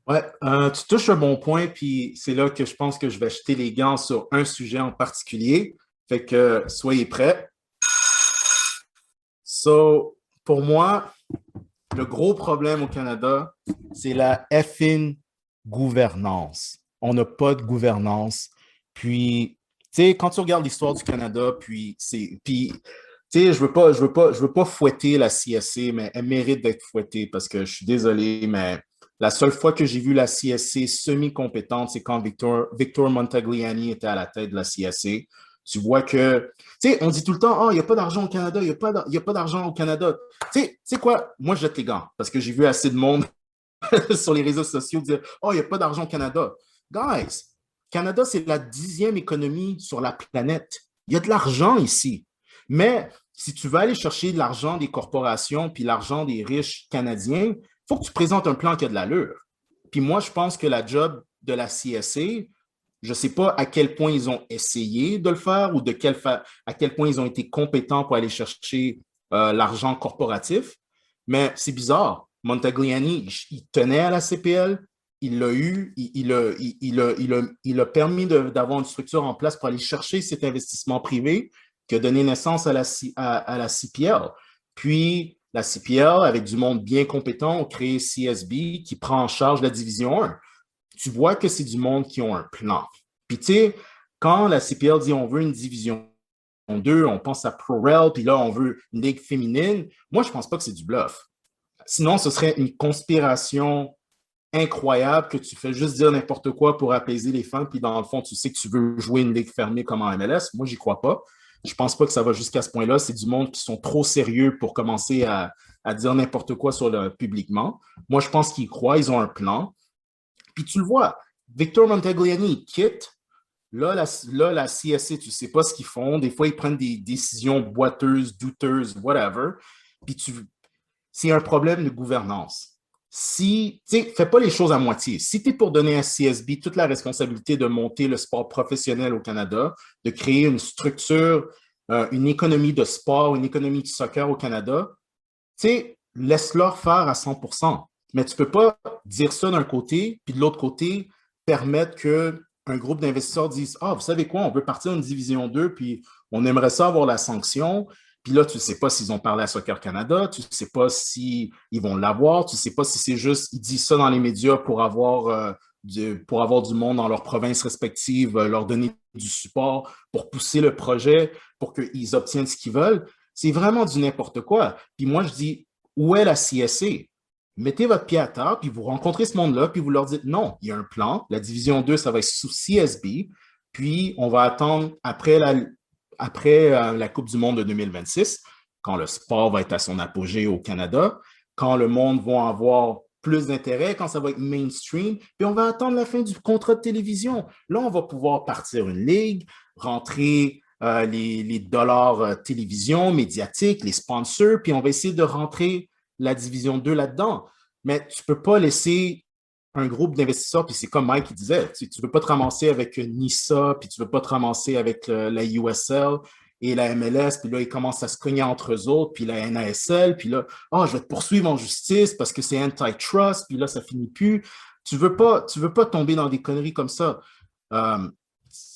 Ouais, tu touches un bon point, puis c'est là que je pense que je vais jeter les gants sur un sujet en particulier. Fait que soyez prêts. So, pour moi, le gros problème au Canada, c'est la effing gouvernance. On n'a pas de gouvernance. Puis, tu sais, quand tu regardes l'histoire du Canada, tu sais, je veux pas fouetter la CSC, mais elle mérite d'être fouettée parce que je suis désolé, mais la seule fois que j'ai vu la CSC semi-compétente, c'est quand Victor Montagliani était à la tête de la CSC. Tu vois que, tu sais, on dit tout le temps, oh, il n'y a pas d'argent au Canada, il y a pas d'argent au Canada. Tu sais quoi? Moi, je jette les gants parce que j'ai vu assez de monde sur les réseaux sociaux dire, oh, il n'y a pas d'argent au Canada. Guys, Canada, c'est la 10e économie sur la planète. Il y a de l'argent ici. Mais si tu veux aller chercher de l'argent des corporations puis l'argent des riches canadiens, il faut que tu présentes un plan qui a de l'allure. Puis moi, je pense que la job de la CSA, je ne sais pas à quel point ils ont essayé de le faire ou à quel point ils ont été compétents pour aller chercher l'argent corporatif, mais c'est bizarre. Montagliani, il tenait à la CPL, il l'a eu, il a permis d'avoir une structure en place pour aller chercher cet investissement privé qui a donné naissance à la CPL. Puis, la CPL, avec du monde bien compétent, ont créé CSB qui prend en charge la division 1. Tu vois que c'est du monde qui ont un plan. Puis, tu sais, quand la CPL dit on veut une division 2, on pense à ProRel, puis là, on veut une ligue féminine, moi, je ne pense pas que c'est du bluff. Sinon, ce serait une conspiration incroyable que tu fais juste dire n'importe quoi pour apaiser les fans, puis dans le fond, tu sais que tu veux jouer une ligue fermée comme en MLS. Moi, j'y crois pas. Je pense pas que ça va jusqu'à ce point-là. C'est du monde qui sont trop sérieux pour commencer à dire n'importe quoi sur le publiquement. Moi, je pense qu'ils croient, ils ont un plan. Puis tu le vois, Victor Montagliani quitte. La CSC, tu ne sais pas ce qu'ils font. Des fois, ils prennent des décisions boiteuses, douteuses, whatever. Puis c'est un problème de gouvernance. Si, tu sais, fais pas les choses à moitié. Si tu es pour donner à CSB toute la responsabilité de monter le sport professionnel au Canada, de créer une structure, une économie de sport, une économie de soccer au Canada, tu sais, laisse-leur faire à 100%. Mais tu ne peux pas dire ça d'un côté, puis de l'autre côté, permettre qu'un groupe d'investisseurs dise, ah, vous savez quoi, on veut partir d'une division 2, puis on aimerait ça avoir la sanction. Puis là, tu ne sais pas s'ils ont parlé à Soccer Canada, tu ne sais pas s'ils vont l'avoir, tu ne sais pas si c'est juste, ils disent ça dans les médias pour avoir du monde dans leurs provinces respectives, leur donner du support pour pousser le projet, pour qu'ils obtiennent ce qu'ils veulent. C'est vraiment du n'importe quoi. Puis moi, je dis, où est la CSA? Mettez votre pied à terre, puis vous rencontrez ce monde-là, puis vous leur dites, non, il y a un plan. La division 2, ça va être sous CSB. Puis on va attendre après la Coupe du monde de 2026, quand le sport va être à son apogée au Canada, quand le monde va avoir plus d'intérêt, quand ça va être mainstream, puis on va attendre la fin du contrat de télévision. Là, on va pouvoir partir une ligue, rentrer les dollars télévision, médiatiques, les sponsors, puis on va essayer de rentrer la division 2 là-dedans. Mais tu ne peux pas laisser un groupe d'investisseurs, puis c'est comme Mike qui disait, tu ne veux pas te ramasser avec NISA, puis tu ne veux pas te ramasser avec la USL et la MLS, puis là, ils commencent à se cogner entre eux autres, puis la NASL, puis là, oh, je vais te poursuivre en justice parce que c'est antitrust, puis là, ça finit plus. Tu veux pas tomber dans des conneries comme ça. Euh,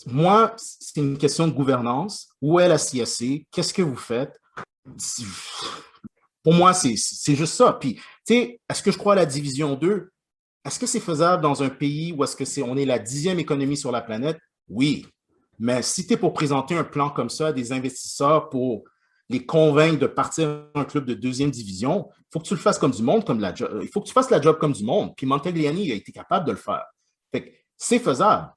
Moi, c'est une question de gouvernance. Où est la CSC? Qu'est-ce que vous faites? Pour moi, c'est juste ça. Puis, tu sais, est-ce que je crois à la division 2? Est-ce que c'est faisable dans un pays où on est la 10e économie sur la planète? Oui. Mais si tu es pour présenter un plan comme ça à des investisseurs pour les convaincre de partir un club de 2e division, il faut que tu le fasses comme du monde, il faut que tu fasses la job comme du monde. Puis Montagliani a été capable de le faire. Fait que c'est faisable.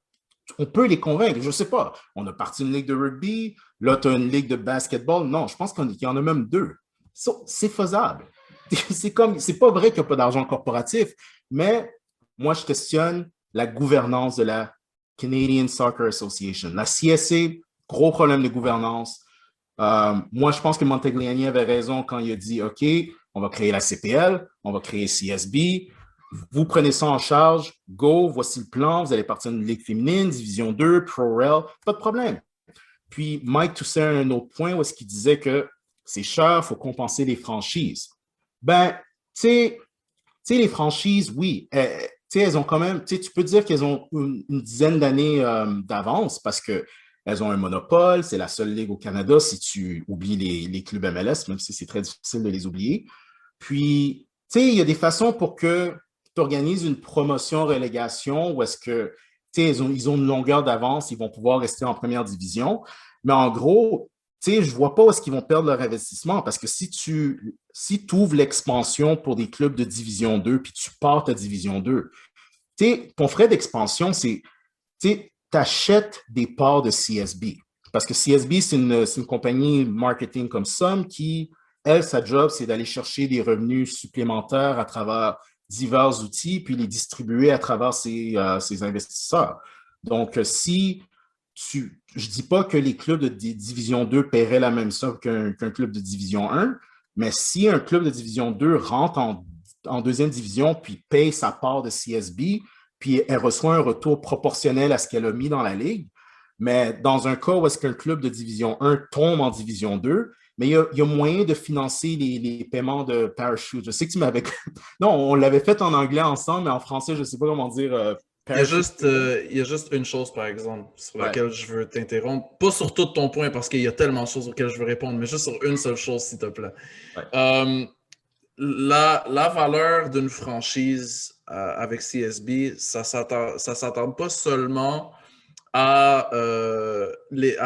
On peut les convaincre, je ne sais pas. On a parti une ligue de rugby, là, tu as une ligue de basketball. Non, je pense qu'il y en a même 2. C'est faisable. C'est pas vrai qu'il n'y a pas d'argent corporatif, mais moi, je questionne la gouvernance de la Canadian Soccer Association. La CSA, gros problème de gouvernance. Moi, je pense que Montagliani avait raison quand il a dit, OK, on va créer la CPL, on va créer CSB, vous prenez ça en charge, go, voici le plan, vous allez partir d'une ligue féminine, division 2, ProRel, pas de problème. Puis Mike toussait à un autre point où est-ce qu'il disait que c'est cher, il faut compenser les franchises. Ben, tu sais, les franchises, oui, sais, elles ont quand même, tu sais, tu peux dire qu'elles ont une dizaine d'années d'avance parce qu'elles ont un monopole, c'est la seule ligue au Canada si tu oublies les clubs MLS, même si c'est très difficile de les oublier. Puis, tu sais, il y a des façons pour que tu organises une promotion-relégation où est-ce que, tu sais, ils ont une longueur d'avance, ils vont pouvoir rester en première division. Mais en gros, tu sais, je ne vois pas où est-ce qu'ils vont perdre leur investissement parce que si tu ouvres l'expansion pour des clubs de Division 2 puis tu pars ta Division 2, tu sais, ton frais d'expansion, c'est, tu achètes des parts de CSB. Parce que CSB, c'est une compagnie marketing comme Sun qui, elle, sa job, c'est d'aller chercher des revenus supplémentaires à travers divers outils, puis les distribuer à travers ses investisseurs. Donc, si je ne dis pas que les clubs de Division 2 paieraient la même somme qu'un club de Division 1, mais si un club de Division 2 rentre en deuxième division puis paye sa part de CSB, puis elle reçoit un retour proportionnel à ce qu'elle a mis dans la ligue. Mais dans un cas où est-ce qu'un club de Division 1 tombe en Division 2, mais il y a moyen de financer les paiements de parachute. Je sais que tu m'avais... Non, on l'avait fait en anglais ensemble, mais en français, je ne sais pas comment dire parachute. Il y a juste une chose, par exemple, sur Ouais. laquelle je veux t'interrompre. Pas sur tout ton point, parce qu'il y a tellement de choses auxquelles je veux répondre, mais juste sur une seule chose, s'il te plaît. Ouais. La valeur d'une franchise avec CSB, ça ne s'attend pas seulement à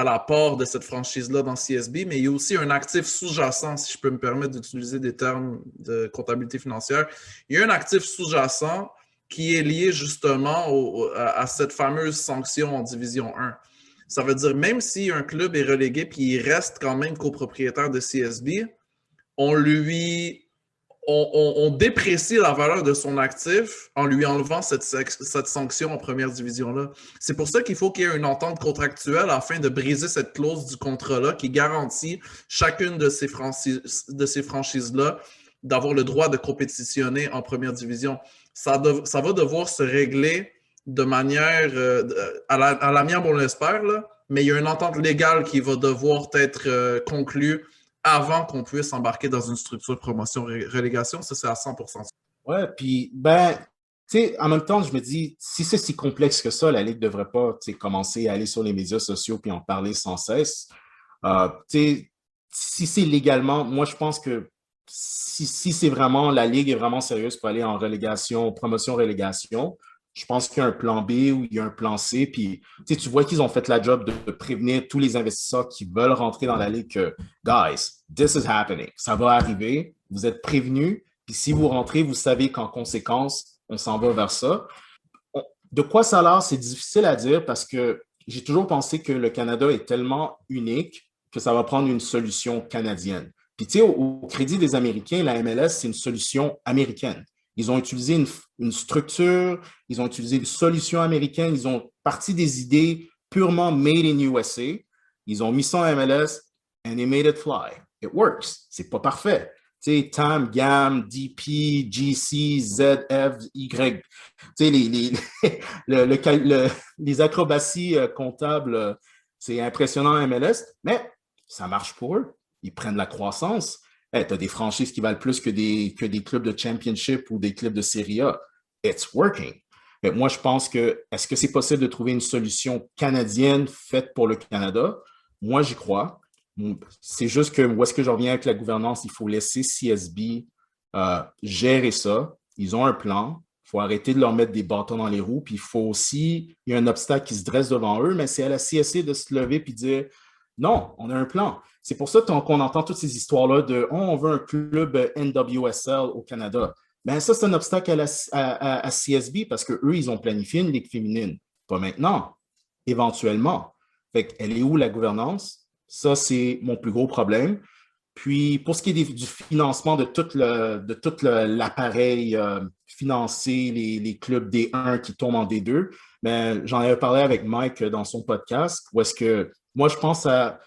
l'apport de cette franchise-là dans CSB, mais il y a aussi un actif sous-jacent, si je peux me permettre d'utiliser des termes de comptabilité financière. Il y a un actif sous-jacent qui est lié justement à cette fameuse sanction en Division 1. Ça veut dire, même si un club est relégué puis il reste quand même copropriétaire de CSB, on déprécie la valeur de son actif en lui enlevant cette sanction en première division-là. C'est pour ça qu'il faut qu'il y ait une entente contractuelle afin de briser cette clause du contrat-là qui garantit chacune de ces franchises-là d'avoir le droit de compétitionner en première division. Ça va devoir se régler de manière, à la mienne, on l'espère, là, mais il y a une entente légale qui va devoir être conclue avant qu'on puisse embarquer dans une structure promotion-relégation. Ça, c'est à 100%. Ouais, puis, ben, tu sais, en même temps, je me dis, si c'est si complexe que ça, la Ligue ne devrait pas, tu sais, commencer à aller sur les médias sociaux puis en parler sans cesse. Tu sais, si c'est légalement, moi, je pense que si c'est vraiment, la Ligue est vraiment sérieuse pour aller en relégation, promotion-relégation, je pense qu'il y a un plan B ou il y a un plan C. Puis, tu vois qu'ils ont fait la job de prévenir tous les investisseurs qui veulent rentrer dans la Ligue que, guys, this is happening. Ça va arriver. Vous êtes prévenus. Puis si vous rentrez, vous savez qu'en conséquence, on s'en va vers ça. De quoi ça a l'air, c'est difficile à dire parce que j'ai toujours pensé que le Canada est tellement unique que ça va prendre une solution canadienne. Puis tu sais, au crédit des Américains, la MLS, c'est une solution américaine. Ils ont utilisé une structure, ils ont utilisé une solution américaine, ils ont parti des idées purement made in USA. Ils ont mis ça en MLS and they made it fly. It works. C'est pas parfait. Tu sais, TAM, GAM, DP, GC, ZF, Y. Tu sais, les acrobaties comptables, c'est impressionnant en MLS, mais ça marche pour eux. Ils prennent la croissance. Hey, tu as des franchises qui valent plus que des clubs de championship ou des clubs de Serie A. It's working. Mais moi, je pense que, est-ce que c'est possible de trouver une solution canadienne faite pour le Canada? Moi, j'y crois. C'est juste que où est-ce que je reviens avec la gouvernance? Il faut laisser CSB gérer ça. Ils ont un plan. Il faut arrêter de leur mettre des bâtons dans les roues. Puis il faut aussi, il y a un obstacle qui se dresse devant eux, mais c'est à la CSC de se lever et dire non, on a un plan. C'est pour ça qu'on entend toutes ces histoires-là de on veut un club NWSL au Canada. Ben ça, c'est un obstacle à CSB parce qu'eux, ils ont planifié une ligue féminine. Pas maintenant, éventuellement. Fait qu'elle est où la gouvernance? Ça, c'est mon plus gros problème. Puis, pour ce qui est du financement de tout l'appareil financier, les clubs D1 qui tombent en D2, ben, j'en avais parlé avec Mike dans son podcast, où est-ce que moi, je pense à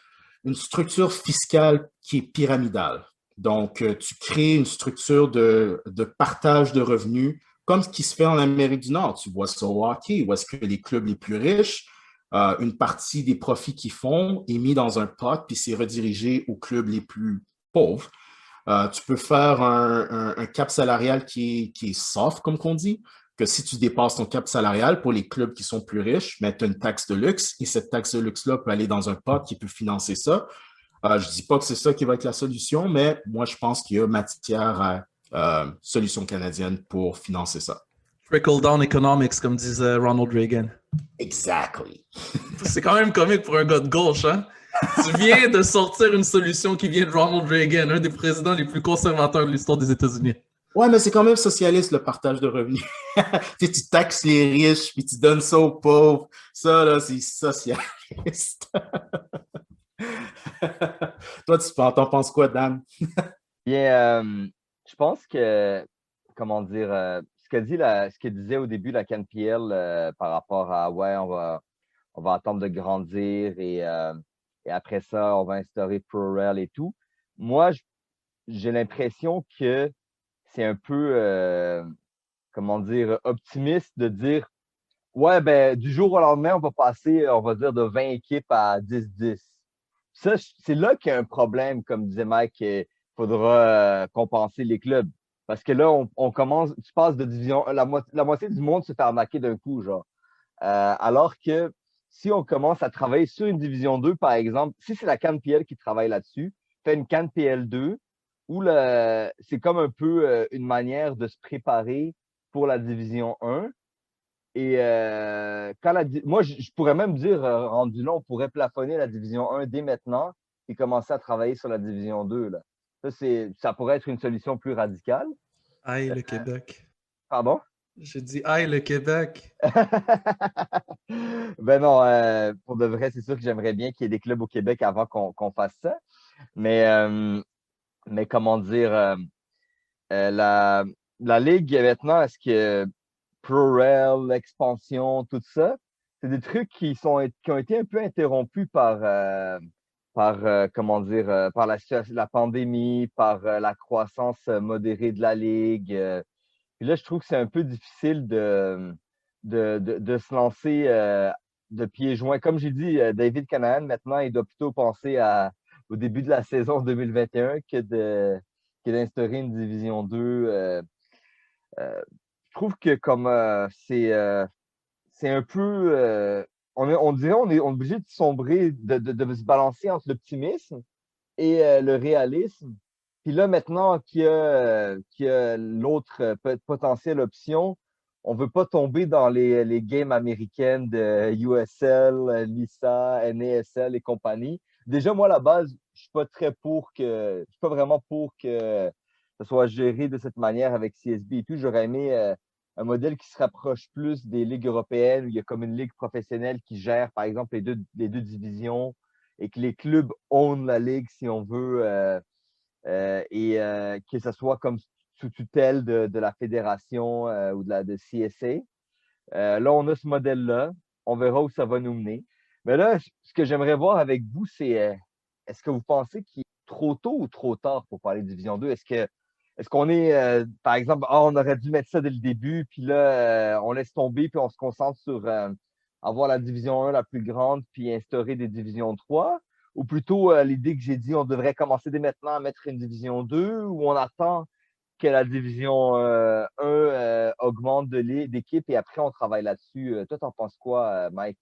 une structure fiscale qui est pyramidale. Donc, tu crées une structure de partage de revenus, comme ce qui se fait en Amérique du Nord. Tu vois ça au hockey, où est-ce que les clubs les plus riches, une partie des profits qu'ils font est mis dans un pot, puis c'est redirigé aux clubs les plus pauvres. Tu peux faire un cap salarial qui est soft, comme qu'on dit. que si tu dépasses ton cap salarial pour les clubs qui sont plus riches, ben, tu as une taxe de luxe et cette taxe de luxe-là peut aller dans un pot qui peut financer ça. Je ne dis pas que c'est ça qui va être la solution, mais moi, je pense qu'il y a matière à solution canadienne pour financer ça. Trickle-down economics, comme disait Ronald Reagan. Exactly. C'est quand même comique pour un gars de gauche, hein? Tu viens de sortir une solution qui vient de Ronald Reagan, un des présidents les plus conservateurs de l'histoire des États-Unis. Ouais, mais c'est quand même socialiste, le partage de revenus. Tu sais, tu taxes les riches, puis tu donnes ça aux pauvres. Ça, là, c'est socialiste. Toi, t'en penses quoi, Dan? Bien, je pense que, comment dire, ce que disait au début la CanPL par rapport à, ouais, on va attendre de grandir et après ça, on va instaurer ProRail et tout. Moi, j'ai l'impression que c'est un peu, comment dire, optimiste de dire, ouais, ben, du jour au lendemain, on va passer, on va dire, de 20 équipes à 10-10. Ça, c'est là qu'il y a un problème, comme disait Mike, il faudra compenser les clubs. Parce que là, on commence, tu passes de division, la moitié du monde se fait arnaquer d'un coup, genre. Alors que si on commence à travailler sur une division 2, par exemple, si c'est la CanPL qui travaille là-dessus, fait une CanPL 2, où c'est comme un peu une manière de se préparer pour la division 1. Et moi, je pourrais même dire, rendu là, on pourrait plafonner la division 1 dès maintenant et commencer à travailler sur la division 2. Là. Ça pourrait être une solution plus radicale. Aïe, le Québec. Pardon? J'ai dit aïe, le Québec. Ben non, pour de vrai, c'est sûr que j'aimerais bien qu'il y ait des clubs au Québec avant qu'on fasse ça. Mais comment dire, la Ligue maintenant, est-ce que ProRail, l'expansion, tout ça, c'est des trucs qui ont été un peu interrompus par comment dire, par la pandémie, par la croissance modérée de la Ligue. Puis là, je trouve que c'est un peu difficile de se lancer de pieds joints. Comme j'ai dit, David Canahan, maintenant, il doit plutôt penser au début de la saison 2021 que d'instaurer une division 2. Je trouve que comme c'est un peu on dirait on est obligé de sombrer, de se balancer entre l'optimisme et le réalisme. Puis là, maintenant qu'il y a l'autre potentielle option, on veut pas tomber dans les games américaines de USL, LISA, NASL et compagnie. Déjà, moi, à la base, je suis pas vraiment pour que ça soit géré de cette manière avec CSB et tout. J'aurais aimé un modèle qui se rapproche plus des ligues européennes où il y a comme une ligue professionnelle qui gère, par exemple, les deux divisions et que les clubs ownent la ligue, si on veut, et que ce soit comme sous tutelle de la fédération ou de CSA. Là, on a ce modèle-là. On verra où ça va nous mener. Mais là, ce que j'aimerais voir avec vous, c'est est-ce que vous pensez qu'il est trop tôt ou trop tard pour parler de Division 2? Est-ce qu'on est, par exemple, on aurait dû mettre ça dès le début, puis là, on laisse tomber, puis on se concentre sur avoir la Division 1 la plus grande, puis instaurer des Divisions 3? Ou plutôt l'idée que j'ai dit, on devrait commencer dès maintenant à mettre une Division 2, ou on attend que la Division 1 augmente d'équipe et après on travaille là-dessus. Toi, t'en penses quoi, Mike?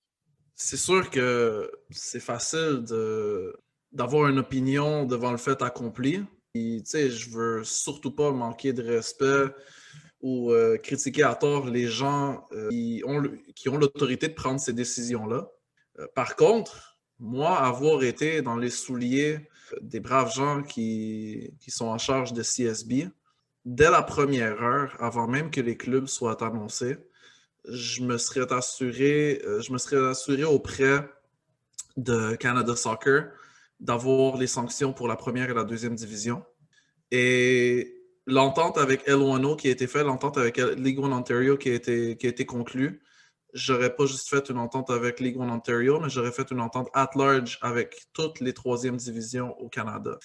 C'est sûr que c'est facile d'avoir une opinion devant le fait accompli. Tu sais, je veux surtout pas manquer de respect ou critiquer à tort les gens qui ont l'autorité de prendre ces décisions-là. Par contre, moi, avoir été dans les souliers des braves gens qui sont en charge de CSB, dès la première heure, avant même que les clubs soient annoncés, je me serais assuré auprès de Canada Soccer d'avoir les sanctions pour la première et la deuxième division. Et l'entente avec L1O qui a été faite, l'entente avec League One Ontario qui a été conclue, j'aurais pas juste fait une entente avec League One Ontario, mais j'aurais fait une entente at large avec toutes les troisièmes divisions au Canada.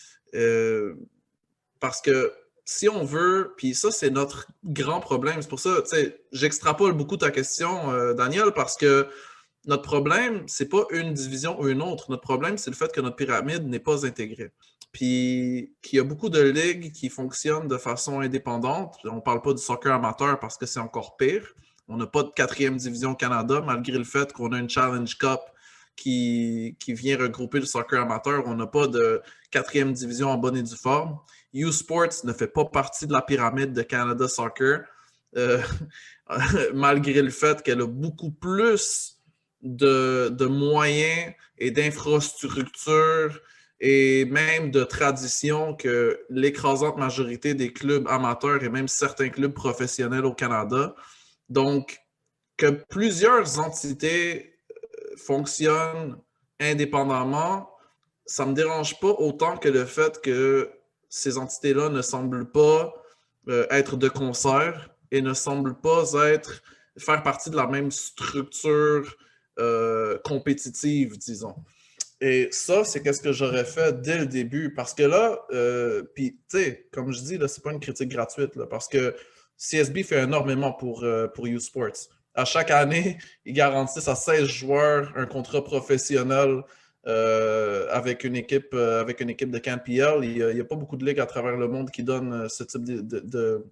Parce que si on veut, puis ça, c'est notre grand problème. C'est pour ça, tu sais, j'extrapole beaucoup ta question, Daniel, parce que notre problème, c'est pas une division ou une autre. Notre problème, c'est le fait que notre pyramide n'est pas intégrée. puis qu'il y a beaucoup de ligues qui fonctionnent de façon indépendante. On ne parle pas du soccer amateur parce que c'est encore pire. On n'a pas de 4e division au Canada, malgré le fait qu'on a une Challenge Cup qui vient regrouper le soccer amateur. On n'a pas de 4e division en bonne et due forme. U-Sports ne fait pas partie de la pyramide de Canada Soccer, malgré le fait qu'elle a beaucoup plus de moyens et d'infrastructures et même de tradition que l'écrasante majorité des clubs amateurs et même certains clubs professionnels au Canada. Donc, que plusieurs entités fonctionnent indépendamment, ça ne me dérange pas autant que le fait que ces entités-là ne semblent pas être de concert et ne semblent pas faire partie de la même structure compétitive, disons. Et ça, c'est qu'est-ce que j'aurais fait dès le début. Parce que là, puis, tu sais, comme je dis, là, c'est pas une critique gratuite, là, parce que CSB fait énormément pour U-Sports. À chaque année, ils garantissent à 16 joueurs un contrat professionnel avec une équipe de CanPL. Il n'y a pas beaucoup de ligues à travers le monde qui donnent ce type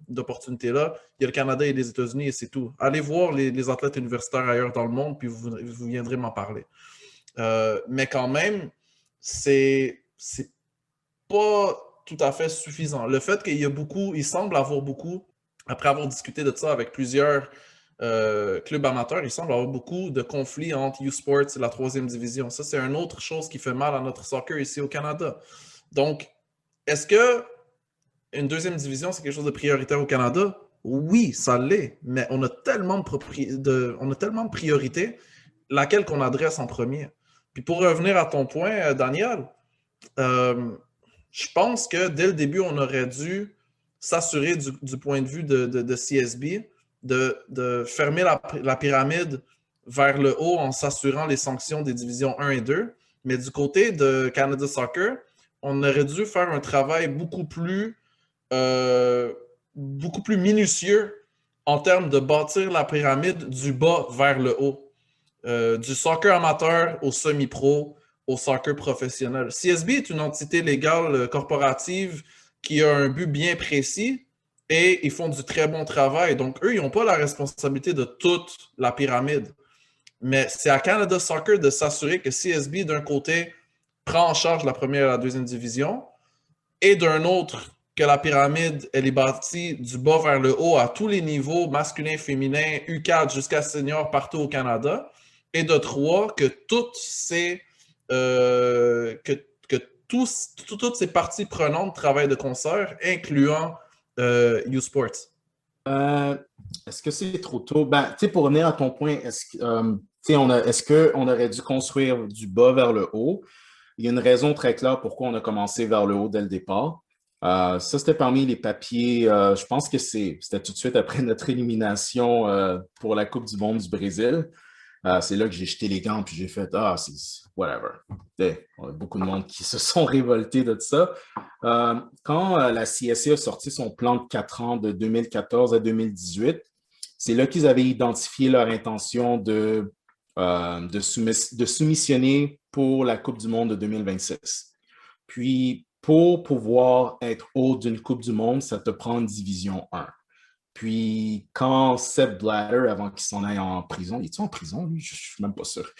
d'opportunités-là. Il y a le Canada et les États-Unis et c'est tout. Allez voir les athlètes universitaires ailleurs dans le monde, puis vous viendrez m'en parler. Mais quand même, c'est pas tout à fait suffisant. Le fait qu'il y a beaucoup, il semble avoir beaucoup, après avoir discuté de ça avec plusieurs clubs amateurs, il semble avoir beaucoup de conflits entre U-Sports et la 3e division. Ça, c'est une autre chose qui fait mal à notre soccer ici au Canada. Donc, est-ce que une 2e division, c'est quelque chose de prioritaire au Canada? Oui, ça l'est, mais on a tellement de priorités, laquelle qu'on adresse en premier. Puis pour revenir à ton point, Daniel, je pense que dès le début, on aurait dû s'assurer du point de vue de CSB de fermer la pyramide vers le haut en s'assurant les sanctions des divisions 1 et 2. Mais du côté de Canada Soccer, on aurait dû faire un travail beaucoup plus minutieux en termes de bâtir la pyramide du bas vers le haut. Du soccer amateur au semi-pro, au soccer professionnel. CSB est une entité légale corporative qui a un but bien précis et ils font du très bon travail. Donc, eux, ils n'ont pas la responsabilité de toute la pyramide. Mais c'est à Canada Soccer de s'assurer que CSB, d'un côté, prend en charge la 1e et la 2e division et d'un autre, que la pyramide, elle est bâtie du bas vers le haut à tous les niveaux, masculin, féminin, U4 jusqu'à senior partout au Canada. Et de 3, que toutes ces parties prenantes travaillent de concert, incluant U-Sports. Est-ce que c'est trop tôt? Ben, pour revenir à ton point, est-ce qu'on aurait dû construire du bas vers le haut? Il y a une raison très claire pourquoi on a commencé vers le haut dès le départ. Ça, c'était parmi les papiers, je pense que c'était tout de suite après notre élimination pour la Coupe du monde du Brésil. C'est là que j'ai jeté les gants puis j'ai fait c'est whatever. On a beaucoup de monde qui se sont révoltés de ça. Quand la CSC a sorti son plan de 4 ans de 2014 à 2018, c'est là qu'ils avaient identifié leur intention de soumissionner pour la Coupe du monde de 2026. Puis, pour pouvoir être haut d'une Coupe du monde, ça te prend une division 1. Puis, quand Sepp Blatter, avant qu'il s'en aille en prison, il est en prison, lui? Je ne suis même pas sûr.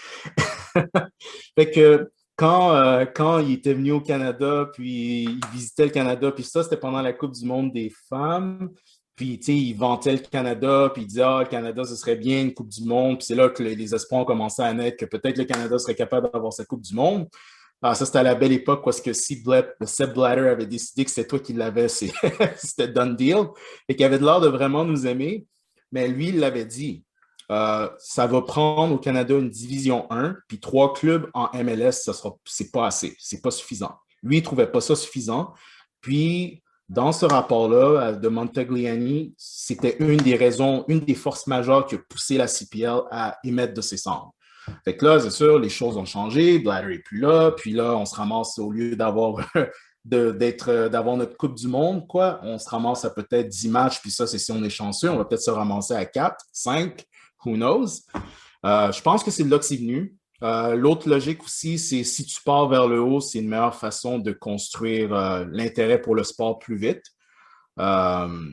Fait que quand il était venu au Canada, puis il visitait le Canada, puis ça, c'était pendant la Coupe du monde des femmes. Puis, tu sais, il vantait le Canada, puis il disait, le Canada, ce serait bien une Coupe du monde. Puis c'est là que les espoirs ont commencé à naître, que peut-être le Canada serait capable d'avoir sa Coupe du monde. Ça, c'était à la belle époque parce que Sepp Blatter avait décidé que c'était toi qui l'avais, c'était done deal, et qu'il avait l'air de vraiment nous aimer. Mais lui, il l'avait dit. Ça va prendre au Canada une division 1, puis 3 clubs en MLS, c'est pas assez, c'est pas suffisant. Lui, il trouvait pas ça suffisant. Puis, dans ce rapport-là de Montagliani, c'était une des raisons, une des forces majeures qui a poussé la CPL à émettre de ses cendres. Fait que là, c'est sûr, les choses ont changé, Blatter n'est plus là, puis là, on se ramasse, au lieu d'avoir notre Coupe du monde, quoi, on se ramasse à peut-être 10 matchs, puis ça, c'est si on est chanceux, on va peut-être se ramasser à 4, 5, who knows. Je pense que c'est de là que c'est venu. L'autre logique aussi, c'est si tu pars vers le haut, c'est une meilleure façon de construire l'intérêt pour le sport plus vite. Euh,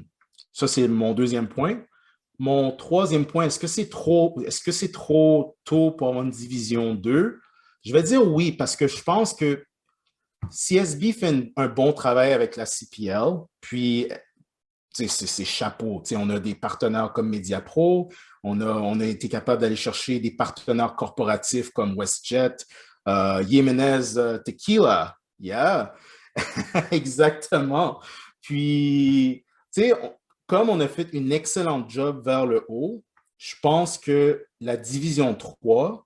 Ça, c'est mon deuxième point. Mon troisième point, est-ce que c'est trop tôt pour avoir une division 2? Je vais dire oui, parce que je pense que CSB fait un bon travail avec la CPL, puis c'est chapeau. On a des partenaires comme MediaPro, on a été capable d'aller chercher des partenaires corporatifs comme WestJet, Jimenez Tequila, yeah, exactement. Puis, comme on a fait une excellente job vers le haut, je pense que la division 3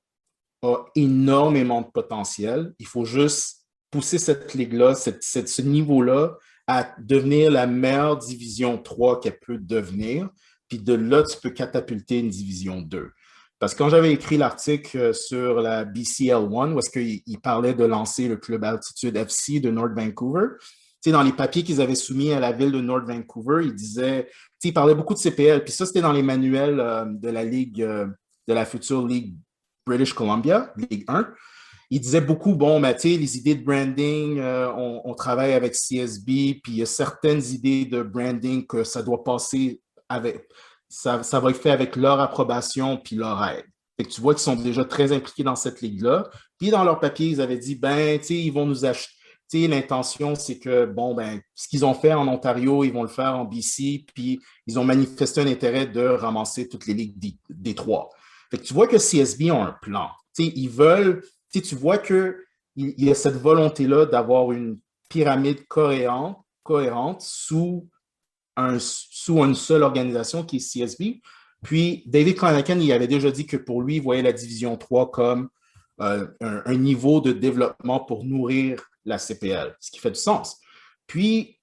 a énormément de potentiel. Il faut juste pousser cette ligue-là, ce niveau-là, à devenir la meilleure division 3 qu'elle peut devenir. Puis de là, tu peux catapulter une division 2. Parce que quand j'avais écrit l'article sur la BCL1, où est-ce qu'il parlait de lancer le club Altitude FC de North Vancouver, dans les papiers qu'ils avaient soumis à la ville de North Vancouver, il parlait beaucoup de CPL. Puis ça, c'était dans les manuels de la Ligue, de la future Ligue British Columbia, Ligue 1. Il disait beaucoup, bon, ben, les idées de branding, on travaille avec CSB, puis il y a certaines idées de branding que ça doit passer avec, ça va être fait avec leur approbation puis leur aide. Fait que tu vois qu'ils sont déjà très impliqués dans cette ligue-là. Puis dans leur papier, ils avaient dit, ben, ils vont nous acheter. L'intention, c'est que, bon, ben, ce qu'ils ont fait en Ontario, ils vont le faire en BC, puis ils ont manifesté un intérêt de ramasser toutes les ligues des trois. Fait que tu vois que CSB ont un plan. Ils veulent, tu vois qu'il y a cette volonté-là d'avoir une pyramide cohérente sous une seule organisation qui est CSB. Puis David Clanahan, il avait déjà dit que pour lui, il voyait la Division 3 comme un niveau de développement pour nourrir la CPL, ce qui fait du sens. Puis,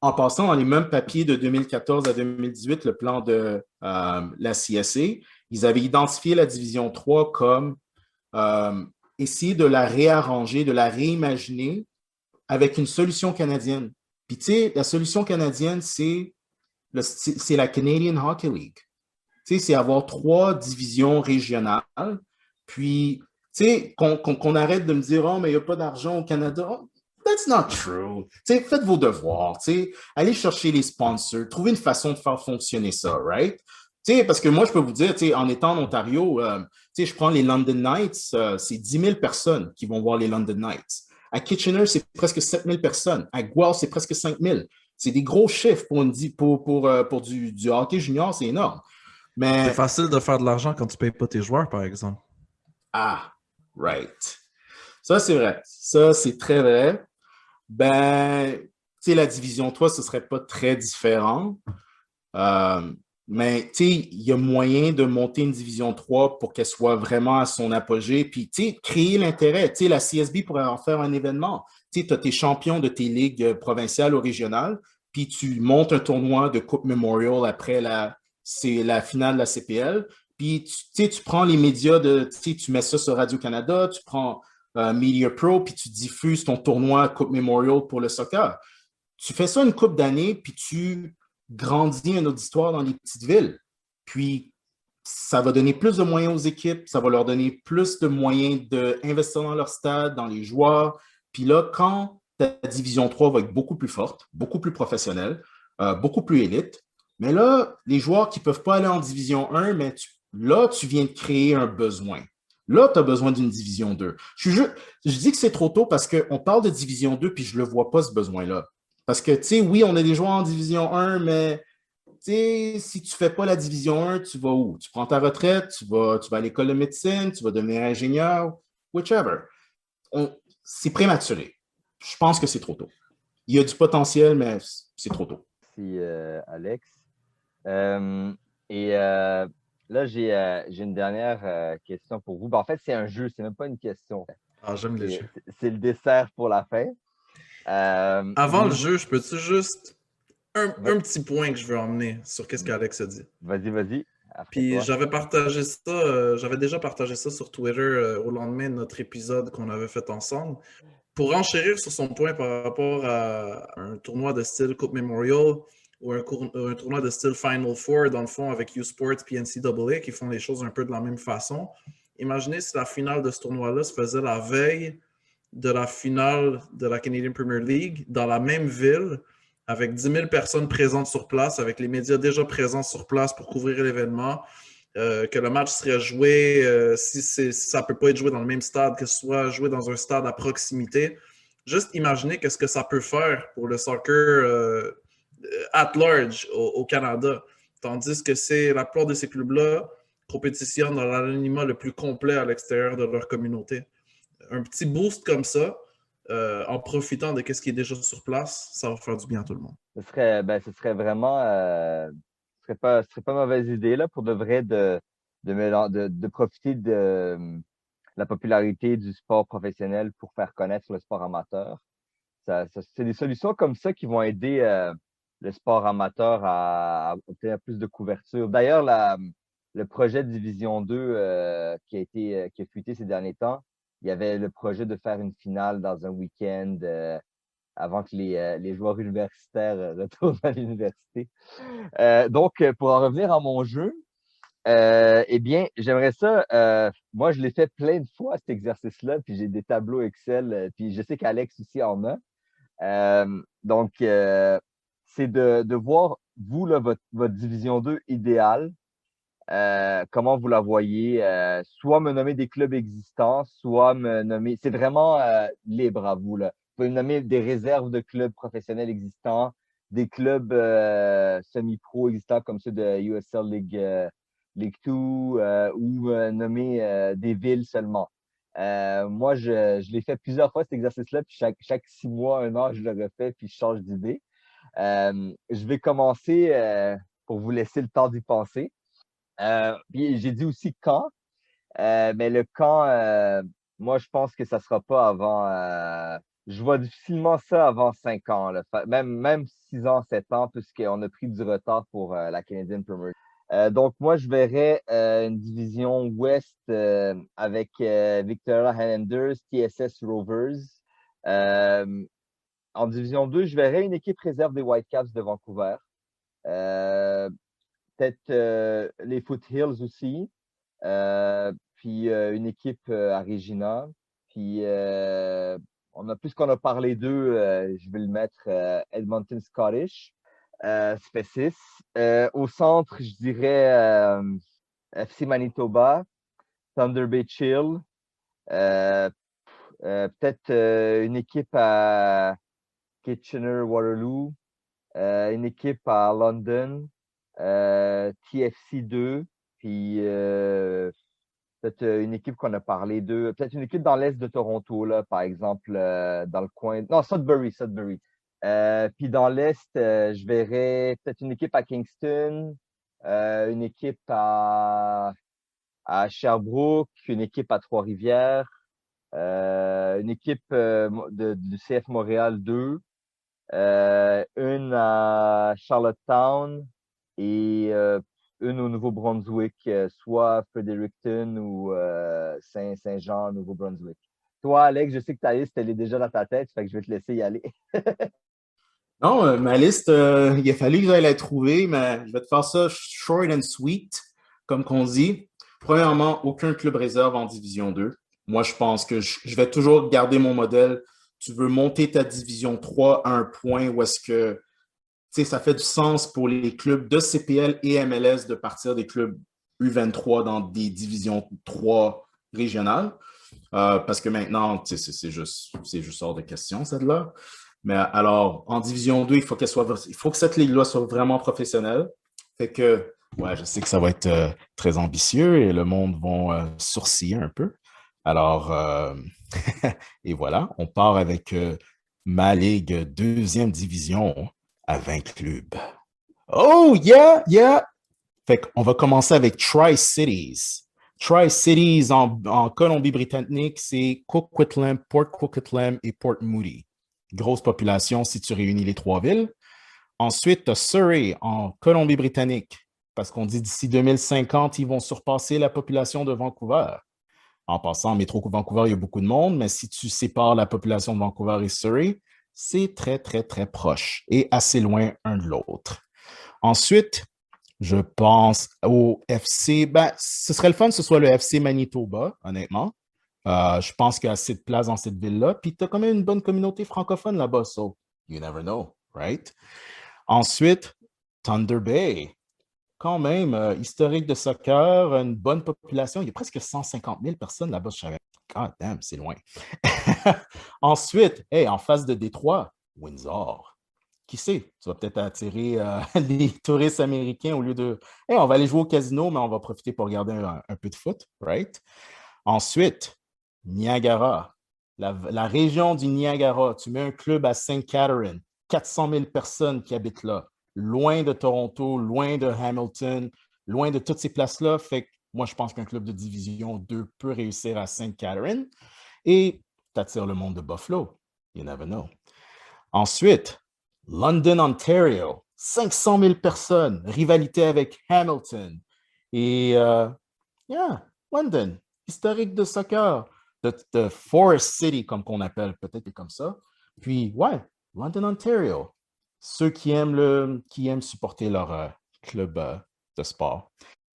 en passant dans les mêmes papiers de 2014 à 2018, le plan de la CSA, ils avaient identifié la Division 3 comme essayer de la réarranger, de la réimaginer avec une solution canadienne. Puis, tu sais, la solution canadienne, c'est la Canadian Hockey League. Tu sais, c'est avoir 3 divisions régionales. Puis, tu sais, qu'on arrête de me dire, oh, mais il n'y a pas d'argent au Canada. Oh, that's not true. Tu sais, faites vos devoirs. Tu sais, allez chercher les sponsors. Trouvez une façon de faire fonctionner ça, right? Tu sais, parce que moi, je peux vous dire, tu sais, en étant en Ontario, tu sais, je prends les London Knights, c'est 10 000 personnes qui vont voir les London Knights. À Kitchener, c'est presque 7 000 personnes. À Guelph, c'est presque 5 000. C'est des gros chiffres pour du hockey junior, c'est énorme. Mais... C'est facile de faire de l'argent quand tu ne payes pas tes joueurs, par exemple. Ah, right. Ça, c'est vrai. Ça, c'est très vrai. Ben, tu sais, la division 3, ce ne serait pas très différent. Mais, tu sais, il y a moyen de monter une division 3 pour qu'elle soit vraiment à son apogée. Puis, tu sais, créer l'intérêt. Tu sais, la CSB pourrait en faire un événement. Tu sais, tu as tes champions de tes ligues provinciales ou régionales, puis tu montes un tournoi de Coupe Memorial après c'est la finale de la CPL. Puis, tu prends les médias, tu mets ça sur Radio-Canada, tu prends Media Pro, puis tu diffuses ton tournoi Coupe Memorial pour le soccer. Tu fais ça une couple d'années, puis tu grandis un auditoire dans les petites villes. Puis, ça va donner plus de moyens aux équipes, ça va leur donner plus de moyens d'investir dans leur stade, dans les joueurs. Puis là, quand ta division 3 va être beaucoup plus forte, beaucoup plus professionnelle, beaucoup plus élite, mais là, les joueurs qui ne peuvent pas aller en division 1, mais là, tu viens de créer un besoin. Là, tu as besoin d'une division 2. Je dis que c'est trop tôt parce qu'on parle de division 2 puis je ne le vois pas, ce besoin-là. Parce que, tu sais, oui, on a des joueurs en division 1, mais tu sais, si tu ne fais pas la division 1, tu vas où? Tu prends ta retraite, tu vas à l'école de médecine, tu vas devenir ingénieur, whichever. C'est prématuré. Je pense que c'est trop tôt. Il y a du potentiel, mais c'est trop tôt. Merci, Alex. Là, j'ai une dernière question pour vous. Ben, en fait, c'est un jeu, c'est même pas une question. Ah, j'aime les jeux. C'est le dessert pour la fin. Avant le jeu, je peux-tu juste un petit point que je veux emmener sur qu'est-ce qu'Alex a dit. Vas-y. Puis j'avais déjà partagé ça sur Twitter au lendemain de notre épisode qu'on avait fait ensemble. Pour enchérir sur son point par rapport à un tournoi de style Coupe Memorial ou un tournoi de style Final Four, dans le fond, avec U-Sports et NCAA, qui font les choses un peu de la même façon, imaginez si la finale de ce tournoi-là se faisait la veille de la finale de la Canadian Premier League dans la même ville, avec 10 000 personnes présentes sur place, avec les médias déjà présents sur place pour couvrir l'événement, que le match serait joué, si ça ne peut pas être joué dans le même stade, que ce soit joué dans un stade à proximité. Juste imaginez qu'est-ce que ça peut faire pour le soccer at large au Canada. Tandis que la plupart de ces clubs-là compétitionnent dans l'anonymat le plus complet à l'extérieur de leur communauté. Un petit boost comme ça, en profitant de ce qui est déjà sur place, ça va faire du bien à tout le monde. Ce serait vraiment ce serait pas mauvaise idée là, pour de vrai de profiter de la popularité du sport professionnel pour faire connaître le sport amateur. C'est des solutions comme ça qui vont aider le sport amateur à obtenir plus de couverture. D'ailleurs, le projet de Division 2 qui a fuité ces derniers temps, il y avait le projet de faire une finale dans un week-end avant que les joueurs universitaires retournent à l'université. Donc, pour en revenir à mon jeu, eh bien, j'aimerais ça. Moi, je l'ai fait plein de fois, cet exercice-là, puis j'ai des tableaux Excel, puis je sais qu'Alex aussi en a. Donc, c'est de voir, vous, là, votre division 2 idéale, comment vous la voyez, soit me nommer des clubs existants, soit me nommer. C'est vraiment libre à vous, là. Vous pouvez me nommer des réserves de clubs professionnels existants, des clubs semi-pro existants comme ceux de USL League 2 ou nommer des villes seulement. Moi, je l'ai fait plusieurs fois cet exercice-là, puis chaque 6 mois, 1 an, je le refais, puis je change d'idée. Je vais commencer pour vous laisser le temps d'y penser. Puis j'ai dit aussi quand, mais le quand, moi, je pense que ça ne sera pas avant. Je vois difficilement ça avant 5 ans, là. Même 6 ans, 7 ans, puisqu'on a pris du retard pour la Canadian Premier League. Donc, moi, je verrais une division ouest avec Victoria Highlanders, TSS Rovers. En division 2, je verrais une équipe réserve des Whitecaps de Vancouver. Peut-être les Foothills aussi. Puis une équipe à Regina. Puis puisqu'on a parlé d'eux, je vais le mettre Edmonton Scottish. Ça fait 6. Au centre, je dirais FC Manitoba, Thunder Bay Chill. Peut-être une équipe à Kitchener-Waterloo. Une équipe à London. TFC 2. Puis peut-être une équipe qu'on a parlé d'eux. Peut-être une équipe dans l'est de Toronto, là, par exemple, dans le coin. Non, Sudbury. Puis dans l'est, je verrais peut-être une équipe à Kingston, une équipe à Sherbrooke, une équipe à Trois-Rivières, une équipe du CF Montréal 2, une à Charlottetown et une au Nouveau-Brunswick, soit Fredericton ou Saint-Jean, Nouveau-Brunswick. Toi, Alex, je sais que ta liste, elle est déjà dans ta tête, fait que je vais te laisser y aller. Non, ma liste, il a fallu que j'aille la trouver, mais je vais te faire ça short and sweet, comme qu'on dit. Premièrement, aucun club réserve en Division 2. Moi, je pense que je vais toujours garder mon modèle. Tu veux monter ta Division 3 à un point où est-ce que ça fait du sens pour les clubs de CPL et MLS de partir des clubs U23 dans des Divisions 3 régionales. Parce que maintenant, c'est juste hors de question, celle-là. Mais alors, en Division 2, il faut que cette ligue-là soit vraiment professionnelle. Fait que, ouais, je sais que ça va être très ambitieux et le monde va sourciller un peu. Alors, et voilà, on part avec ma ligue deuxième division à 20 clubs. Oh, yeah! Fait qu'on va commencer avec Tri-Cities. Tri-Cities en Colombie-Britannique, c'est Coquitlam, Port Coquitlam et Port Moody. Grosse population si tu réunis les 3 villes. Ensuite, tu as Surrey en Colombie-Britannique, parce qu'on dit d'ici 2050, ils vont surpasser la population de Vancouver. En passant, métro Vancouver, il y a beaucoup de monde, mais si tu sépares la population de Vancouver et Surrey, c'est très, très, très proche et assez loin un de l'autre. Ensuite, Je pense au FC. Ben, ce serait le fun que ce soit le FC Manitoba, honnêtement. Je pense qu'il y a assez de place dans cette ville-là. Puis tu as quand même une bonne communauté francophone là-bas. So, you never know, right? Ensuite, Thunder Bay. Quand même, historique de soccer, une bonne population. Il y a presque 150 000 personnes là-bas. Je savais. God damn, c'est loin. Ensuite, hey, en face de Détroit, Windsor. Qui sait, tu vas peut-être attirer les touristes américains au lieu de hey, on va aller jouer au casino, mais on va profiter pour regarder un peu de foot, right? Ensuite, Niagara, la région du Niagara, tu mets un club à Saint Catherine, 400 000 personnes qui habitent là, loin de Toronto, loin de Hamilton, loin de toutes ces places-là. Fait que moi, je pense qu'un club de division 2 peut réussir à Saint Catherine et tu attires le monde de Buffalo. You never know. Ensuite, London, Ontario, 500 000 personnes, rivalité avec Hamilton. Et, yeah, London, historique de soccer, de Forest City, comme qu'on appelle, peut-être comme ça. Puis, ouais, London, Ontario, ceux qui aiment supporter leur club de sport,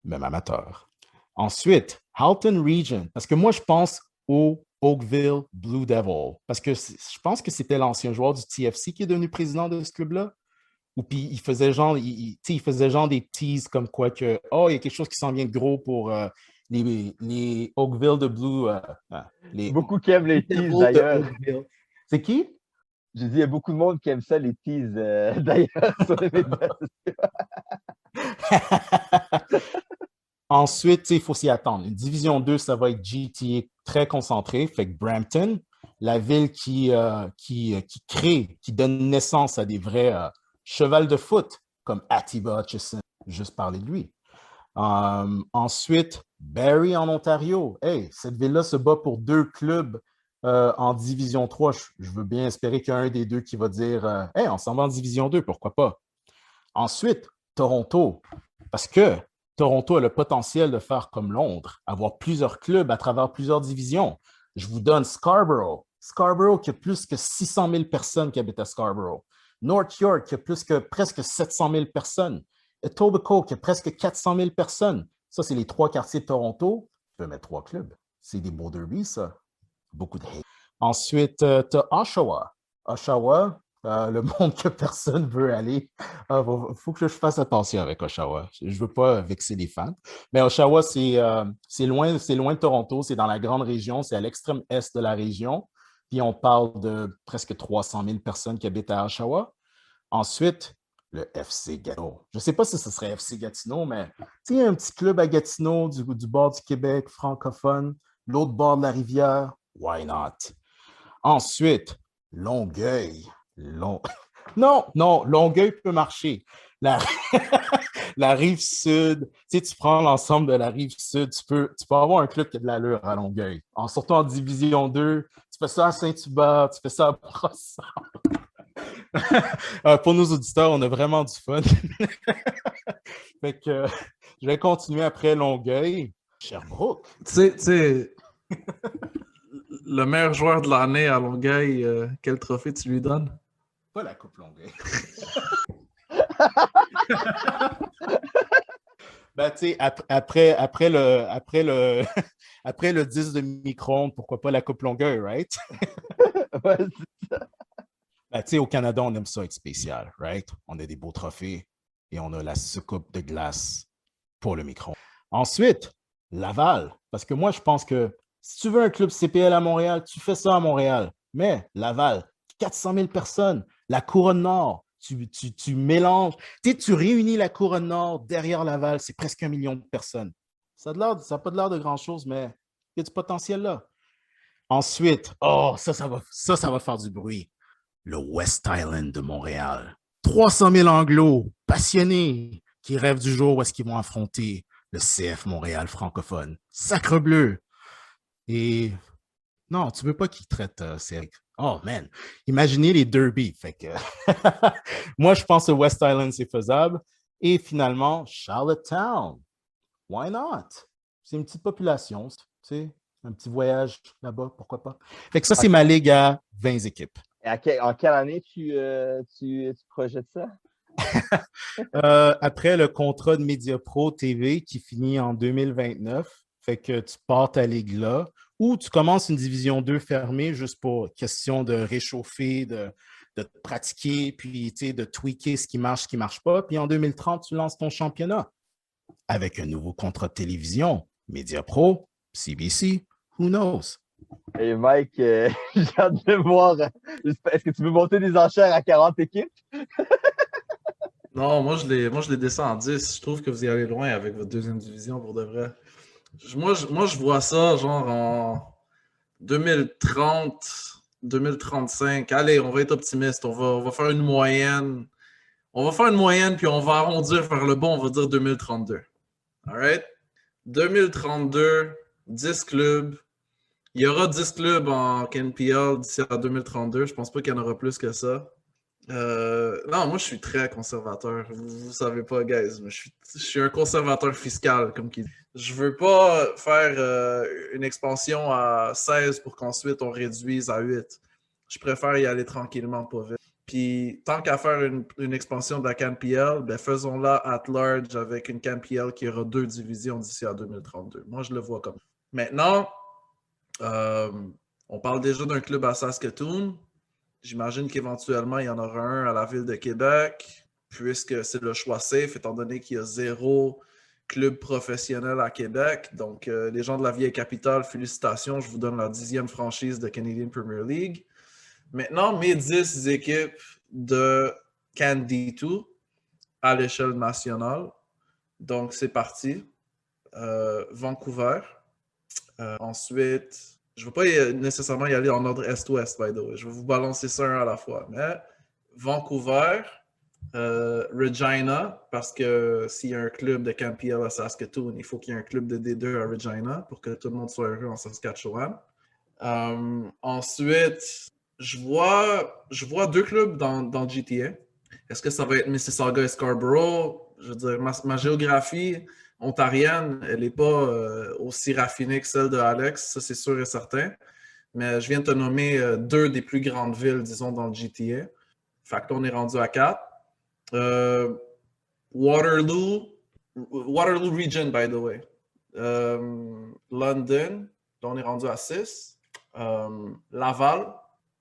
même amateur. Ensuite, Halton Region, parce que moi, je pense au Oakville Blue Devil, parce que je pense que c'était l'ancien joueur du TFC qui est devenu président de ce club-là. Ou puis il faisait genre, il faisait genre des teases comme quoi que, oh, il y a quelque chose qui s'en vient de gros pour les Oakville de Blue, les Beaucoup qui aiment les Blue teas Devils de d'ailleurs. Oakville. C'est qui? J'ai dit, il y a beaucoup de monde qui aime ça, les teas d'ailleurs, sur les médias. Ensuite, il faut s'y attendre. Une division 2, ça va être GTA très concentré. Fait que Brampton, la ville qui crée, qui donne naissance à des vrais chevals de foot, comme Atiba Hutchison, juste parler de lui. Ensuite, Barrie en Ontario. Hey, cette ville-là se bat pour 2 clubs en Division 3. Je veux bien espérer qu'il y a un des deux qui va dire hey, on s'en va en Division 2, pourquoi pas? Ensuite, Toronto. Parce que Toronto a le potentiel de faire comme Londres, avoir plusieurs clubs à travers plusieurs divisions. Je vous donne Scarborough. Scarborough qui a plus que 600 000 personnes qui habitent à Scarborough. North York qui a plus que presque 700 000 personnes. Etobicoke qui a presque 400 000 personnes. Ça, c'est les 3 quartiers de Toronto. Tu peux mettre 3 clubs. C'est des beaux derbies, ça. Beaucoup de hate. Ensuite, tu as Oshawa. Oshawa, le monde que personne veut aller. Il faut que je fasse attention avec Oshawa. Je ne veux pas vexer les fans. Mais Oshawa, c'est loin de Toronto. C'est dans la grande région. C'est à l'extrême est de la région. Puis on parle de presque 300 000 personnes qui habitent à Oshawa. Ensuite, le FC Gatineau. Je ne sais pas si ce serait FC Gatineau, mais il y a un petit club à Gatineau du bord du Québec, francophone, l'autre bord de la rivière. Why not? Ensuite, Longueuil. Non, non, Longueuil peut marcher. La, la rive sud, tu prends l'ensemble de la rive sud, tu peux avoir un club qui a de l'allure à Longueuil. Surtout en Division 2, tu fais ça à Saint-Hubert, tu fais ça à Brossard. Pour nos auditeurs, on a vraiment du fun. Fait que je vais continuer après Longueuil. Sherbrooke. Tu sais, le meilleur joueur de l'année à Longueuil, quel trophée tu lui donnes? Pas la Coupe Longueuil. Ben, tu sais, après le 10 de micro-ondes, pourquoi pas la Coupe Longueuil, right? Ouais, Ben, tu sais, au Canada, on aime ça être spécial, right? On a des beaux trophées et on a la soucoupe de glace pour le micro. Ensuite, Laval. Parce que moi, je pense que si tu veux un club CPL à Montréal, tu fais ça à Montréal. Mais Laval, 400 000 personnes, la Couronne Nord, tu mélanges, tu réunis la Couronne Nord derrière Laval, c'est presque 1 million de personnes. Ça n'a pas de l'air de grand-chose, mais il y a du potentiel là. Ensuite, oh, ça va faire du bruit. Le West Island de Montréal. 300 000 Anglos passionnés qui rêvent du jour où est-ce qu'ils vont affronter le CF Montréal francophone. Sacre bleu. Et non, tu veux pas qu'ils traitent CF. Oh man, imaginez les derbies. Fait que moi, je pense que West Island, c'est faisable. Et finalement, Charlottetown. Why not? C'est une petite population, tu sais, un petit voyage là-bas, pourquoi pas. Fait que ça, c'est ma ligue à 20 équipes. Et en quelle année tu projettes ça? Après le contrat de Mediapro TV qui finit en 2029, fait que tu pars ta ligue là, ou tu commences une division 2 fermée juste pour question de réchauffer, de pratiquer, puis de tweaker ce qui marche pas. Puis en 2030, tu lances ton championnat avec un nouveau contrat de télévision, Mediapro, CBC, who knows? Et Mike, j'ai hâte de voir. Est-ce que tu veux monter des enchères à 40 équipes? Non, moi, je les descends en 10. Je trouve que vous y allez loin avec votre deuxième division pour de vrai. Moi, je vois ça genre en 2030, 2035. Allez, on va être optimiste. On va faire une moyenne. On va faire une moyenne, puis on va arrondir vers le bon. On va dire 2032. All right? 2032, 10 clubs. Il y aura 10 clubs en KNPL d'ici à 2032. Je pense pas qu'il y en aura plus que ça. Non, moi, je suis très conservateur. Vous savez pas, guys, mais je suis un conservateur fiscal, comme qui dit. Je veux pas faire une expansion à 16 pour qu'ensuite on réduise à 8. Je préfère y aller tranquillement, pas vite. Puis, tant qu'à faire une expansion de la CanPL, ben faisons-la at large avec une CanPL qui aura 2 divisions d'ici à 2032. Moi, je le vois comme ça. Maintenant, on parle déjà d'un club à Saskatoon. J'imagine qu'éventuellement, il y en aura un à la ville de Québec, puisque c'est le choix safe, étant donné qu'il y a 0 club professionnel à Québec. Donc, les gens de la vieille capitale, félicitations, je vous donne la 10e franchise de Canadian Premier League. Maintenant, mes 10 équipes de Can D2 à l'échelle nationale. Donc, c'est parti. Vancouver. Ensuite, je ne vais pas nécessairement y aller en ordre est-ouest, by the way. Je vais vous balancer ça un à la fois. Mais Vancouver, Regina, parce que s'il y a un club de CanPL à Saskatoon, il faut qu'il y ait un club de D2 à Regina pour que tout le monde soit heureux en Saskatchewan. Ensuite, je vois 2 clubs dans GTA. Est-ce que ça va être Mississauga et Scarborough? Je veux dire, ma géographie ontarienne, elle n'est pas aussi raffinée que celle de Alex, ça c'est sûr et certain. Mais je viens de te nommer 2 des plus grandes villes, disons, dans le GTA. Fait que là, on est rendu à 4. Waterloo Region, by the way. London, là, on est rendu à 6. Laval,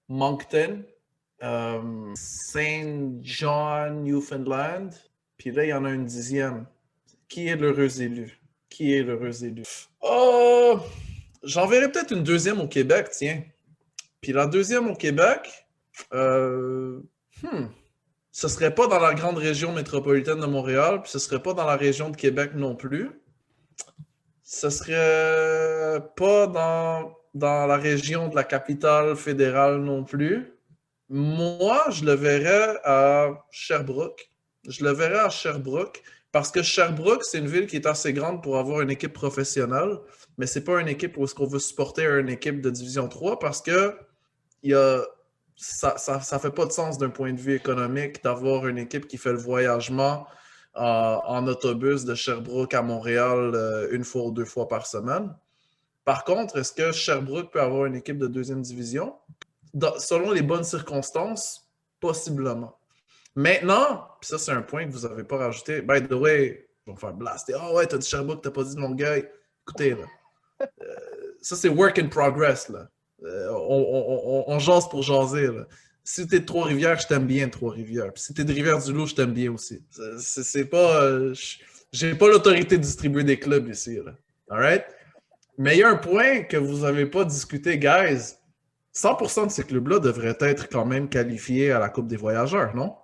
Moncton, Saint John, Newfoundland. Puis là, il y en a une 10e. Qui est l'heureux élu? Qui est l'heureux élu? Oh! J'enverrai peut-être une 2e au Québec, tiens. Puis la 2e au Québec, ce serait pas dans la grande région métropolitaine de Montréal, puis ce serait pas dans la région de Québec non plus. Ce serait pas dans la région de la capitale fédérale non plus. Moi, je le verrais à Sherbrooke. Je le verrais à Sherbrooke parce que Sherbrooke, c'est une ville qui est assez grande pour avoir une équipe professionnelle, mais c'est pas une équipe où est-ce qu'on veut supporter une équipe de Division 3 parce que ça fait pas de sens d'un point de vue économique d'avoir une équipe qui fait le voyagement en autobus de Sherbrooke à Montréal 1 fois ou 2 fois par semaine. Par contre, est-ce que Sherbrooke peut avoir une équipe de 2e division? Selon les bonnes circonstances, possiblement. Maintenant, puis ça, c'est un point que vous n'avez pas rajouté. By the way, ils vont faire blaster. Ah ouais, t'as dit Sherbrooke, t'as pas dit de Longueuil. Écoutez, là. Ça, c'est work in progress, là. On jase pour jaser, là. Si t'es de Trois-Rivières, je t'aime bien, Trois-Rivières. Puis si t'es de Rivière-du-Loup, je t'aime bien aussi. C'est pas... j'ai pas l'autorité de distribuer des clubs ici, là. All right? Mais il y a un point que vous n'avez pas discuté, guys. 100% de ces clubs-là devraient être quand même qualifiés à la Coupe des voyageurs, non?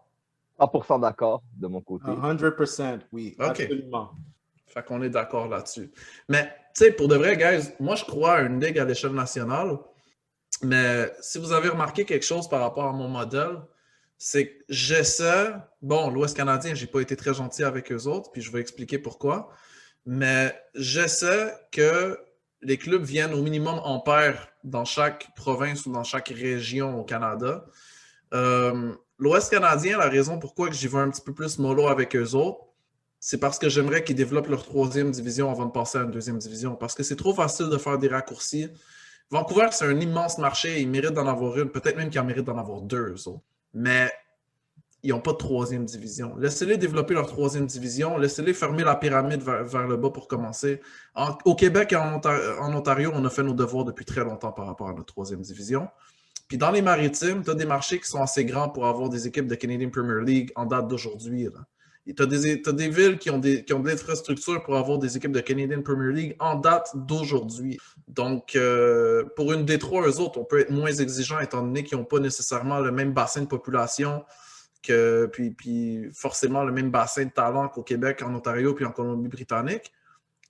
100% d'accord de mon côté. 100%, oui, OK. absolument. Fait qu'on est d'accord là-dessus. Mais, tu sais, pour de vrai, guys, moi, je crois à une ligue à l'échelle nationale. Mais si vous avez remarqué quelque chose par rapport à mon modèle, c'est que j'essaie... Bon, l'Ouest canadien, j'ai pas été très gentil avec eux autres, puis je vais expliquer pourquoi. Mais j'essaie que les clubs viennent au minimum en paire dans chaque province ou dans chaque région au Canada. L'Ouest canadien, la raison pourquoi j'y vais un petit peu plus mollo avec eux autres, c'est parce que j'aimerais qu'ils développent leur 3e division avant de passer à une 2e division. Parce que c'est trop facile de faire des raccourcis. Vancouver, c'est un immense marché. Ils méritent d'en avoir une. Peut-être même qu'ils en méritent d'en avoir 2, eux autres. Mais ils n'ont pas de troisième division. Laissez-les développer leur troisième division. Laissez-les fermer la pyramide vers le bas pour commencer. Au Québec et en Ontario, on a fait nos devoirs depuis très longtemps par rapport à notre troisième division. Puis dans les maritimes, tu as des marchés qui sont assez grands pour avoir des équipes de Canadian Premier League en date d'aujourd'hui. Tu as des villes qui ont de l'infrastructure pour avoir des équipes de Canadian Premier League en date d'aujourd'hui. Donc, pour une des trois, eux autres, on peut être moins exigeant étant donné qu'ils n'ont pas nécessairement le même bassin de population puis forcément le même bassin de talent qu'au Québec, en Ontario puis en Colombie-Britannique.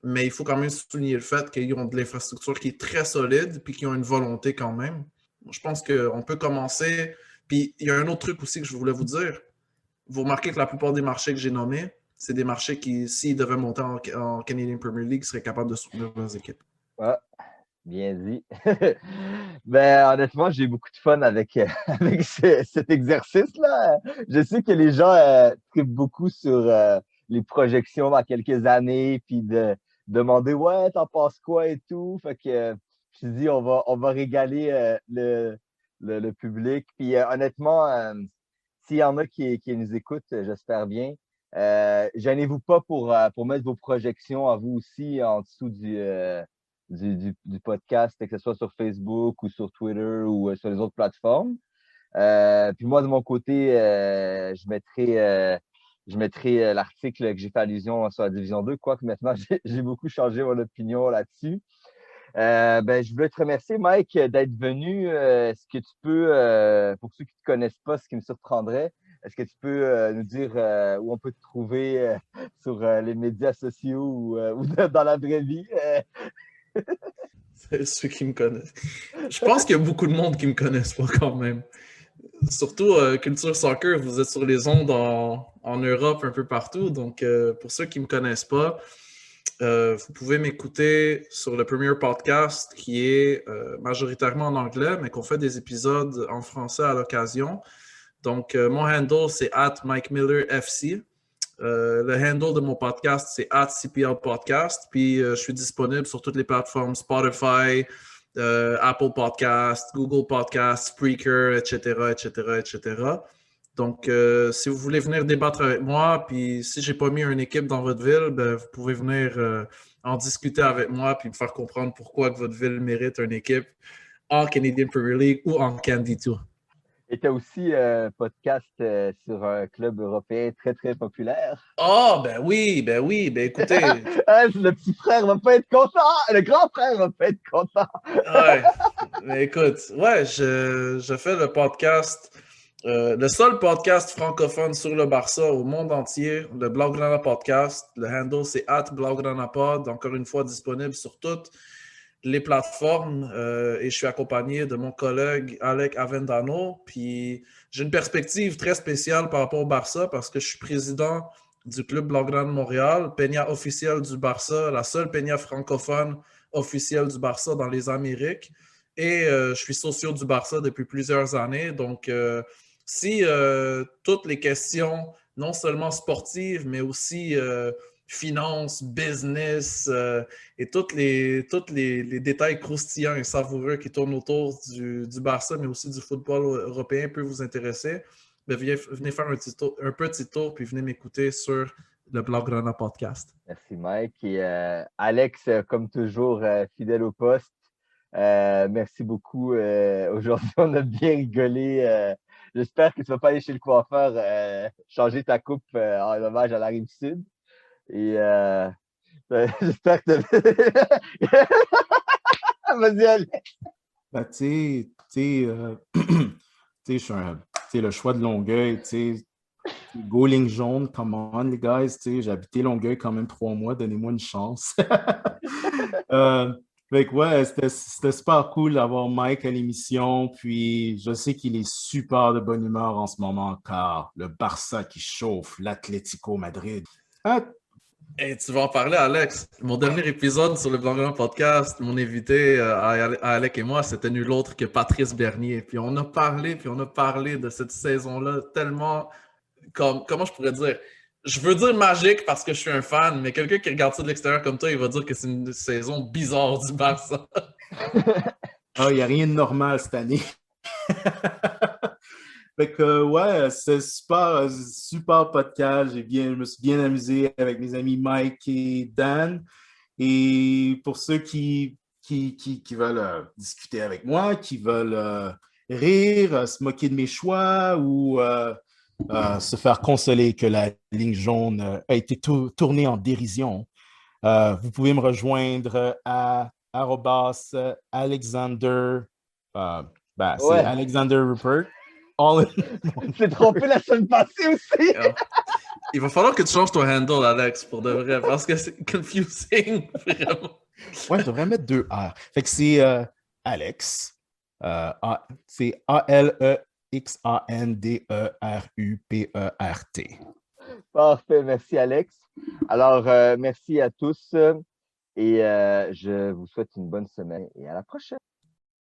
Mais il faut quand même souligner le fait qu'ils ont de l'infrastructure qui est très solide puis qu'ils ont une volonté quand même. Je pense qu'on peut commencer. Puis il y a un autre truc aussi que je voulais vous dire. Vous remarquez que la plupart des marchés que j'ai nommés, c'est des marchés qui, s'ils devaient monter en Canadian Premier League, seraient capables de soutenir leurs équipes. Ouais, bien dit. Ben, honnêtement, j'ai eu beaucoup de fun avec cet exercice-là. Je sais que les gens trippent beaucoup sur les projections dans quelques années, puis de demander ouais, t'en penses quoi et tout. Fait que je me suis dit, on va régaler le public. Puis honnêtement, s'il y en a qui nous écoutent, j'espère bien. Gênez-vous pas pour mettre vos projections à vous aussi en dessous du podcast, que ce soit sur Facebook ou sur Twitter ou sur les autres plateformes. Puis moi, de mon côté, je mettrai l'article que j'ai fait allusion sur la Division 2, quoique maintenant, j'ai beaucoup changé mon opinion là-dessus. Ben, je voulais te remercier, Mike, d'être venu. Est-ce que tu peux, pour ceux qui ne te connaissent pas, ce qui me surprendrait, est-ce que tu peux nous dire où on peut te trouver sur les médias sociaux ou dans la vraie vie? C'est ceux qui me connaissent. Je pense qu'il y a beaucoup de monde qui ne me connaissent pas quand même. Surtout Culture Soccer, vous êtes sur les ondes en Europe, un peu partout. Donc, pour ceux qui ne me connaissent pas, vous pouvez m'écouter sur le Premier Podcast qui est majoritairement en anglais, mais qu'on fait des épisodes en français à l'occasion. Donc, mon handle, c'est @MikeMillerFC. Le handle de mon podcast, c'est @CPL Podcast. Puis, je suis disponible sur toutes les plateformes Spotify, Apple Podcast, Google Podcast, Spreaker, etc., etc., etc. Donc, si vous voulez venir débattre avec moi, puis si j'ai pas mis une équipe dans votre ville, ben, vous pouvez venir en discuter avec moi puis me faire comprendre pourquoi que votre ville mérite une équipe en Canadian Premier League ou en Candy Tour. Et tu as aussi un podcast sur un club européen très, très populaire. Ah, ben oui, ben écoutez. Le petit frère va pas être content, le grand frère va pas être content. Ouais, mais écoute, ouais, je fais le podcast, le seul podcast francophone sur le Barça au monde entier, le Blaugrana Podcast. Le handle, c'est @BlaugranaPod, encore une fois disponible sur toutes les plateformes et je suis accompagné de mon collègue Alec Avendano. Puis j'ai une perspective très spéciale par rapport au Barça parce que je suis président du club Blaugrana Montréal, peña officielle du Barça, la seule peña francophone officielle du Barça dans les Amériques. Et je suis socio du Barça depuis plusieurs années. Donc, si toutes les questions, non seulement sportives, mais aussi finance, business et tous les détails croustillants et savoureux qui tournent autour du Barça, mais aussi du football européen peuvent vous intéresser, ben venez faire un petit tour puis venez m'écouter sur le Blaugrana Podcast. Merci Mike. Et Alex, comme toujours, fidèle au poste. Merci beaucoup. Aujourd'hui, on a bien rigolé. J'espère que tu ne vas pas aller chez le coiffeur changer ta coupe en hommage à la Rive-Sud. Et j'espère que Vas-y, Alex. Ben, tu sais, je suis le choix de Longueuil, tu sais, go ligne jaune, come on, les guys, tu sais, j'ai habité Longueuil quand même 3 mois, donnez-moi une chance. Fait que ouais, c'était super cool d'avoir Mike à l'émission, puis je sais qu'il est super de bonne humeur en ce moment, car le Barça qui chauffe, l'Atlético Madrid. Hey, tu vas en parler, Alex. Mon dernier épisode sur le Blaugrana Podcast, mon invité à Alec et moi, c'était nul autre que Patrice Bernier. Puis on a parlé de cette saison-là tellement, comment je pourrais dire, je veux dire magique parce que je suis un fan, mais quelqu'un qui regarde ça de l'extérieur comme toi, il va dire que c'est une saison bizarre du Barça. Il n'y a rien de normal cette année. Fait que, ouais, c'est super, super podcast. Je me suis bien amusé avec mes amis Mike et Dan. Et pour ceux qui veulent discuter avec moi, qui veulent rire, se moquer de mes choix ou se faire consoler que la ligne jaune a été tournée en dérision, vous pouvez me rejoindre à arrobas Alexander. euh, c'est Ouais, Alexander Rupert. All in- tu t'es trompé la semaine passée aussi. Yeah. Il va falloir que tu changes ton handle, Alex, pour de vrai, parce que c'est confusing, vraiment. Ouais, je devrais mettre deux R. Fait que c'est Alex. C'est Alexanderupert. Parfait, merci Alex. Alors, merci à tous et je vous souhaite une bonne semaine et à la prochaine.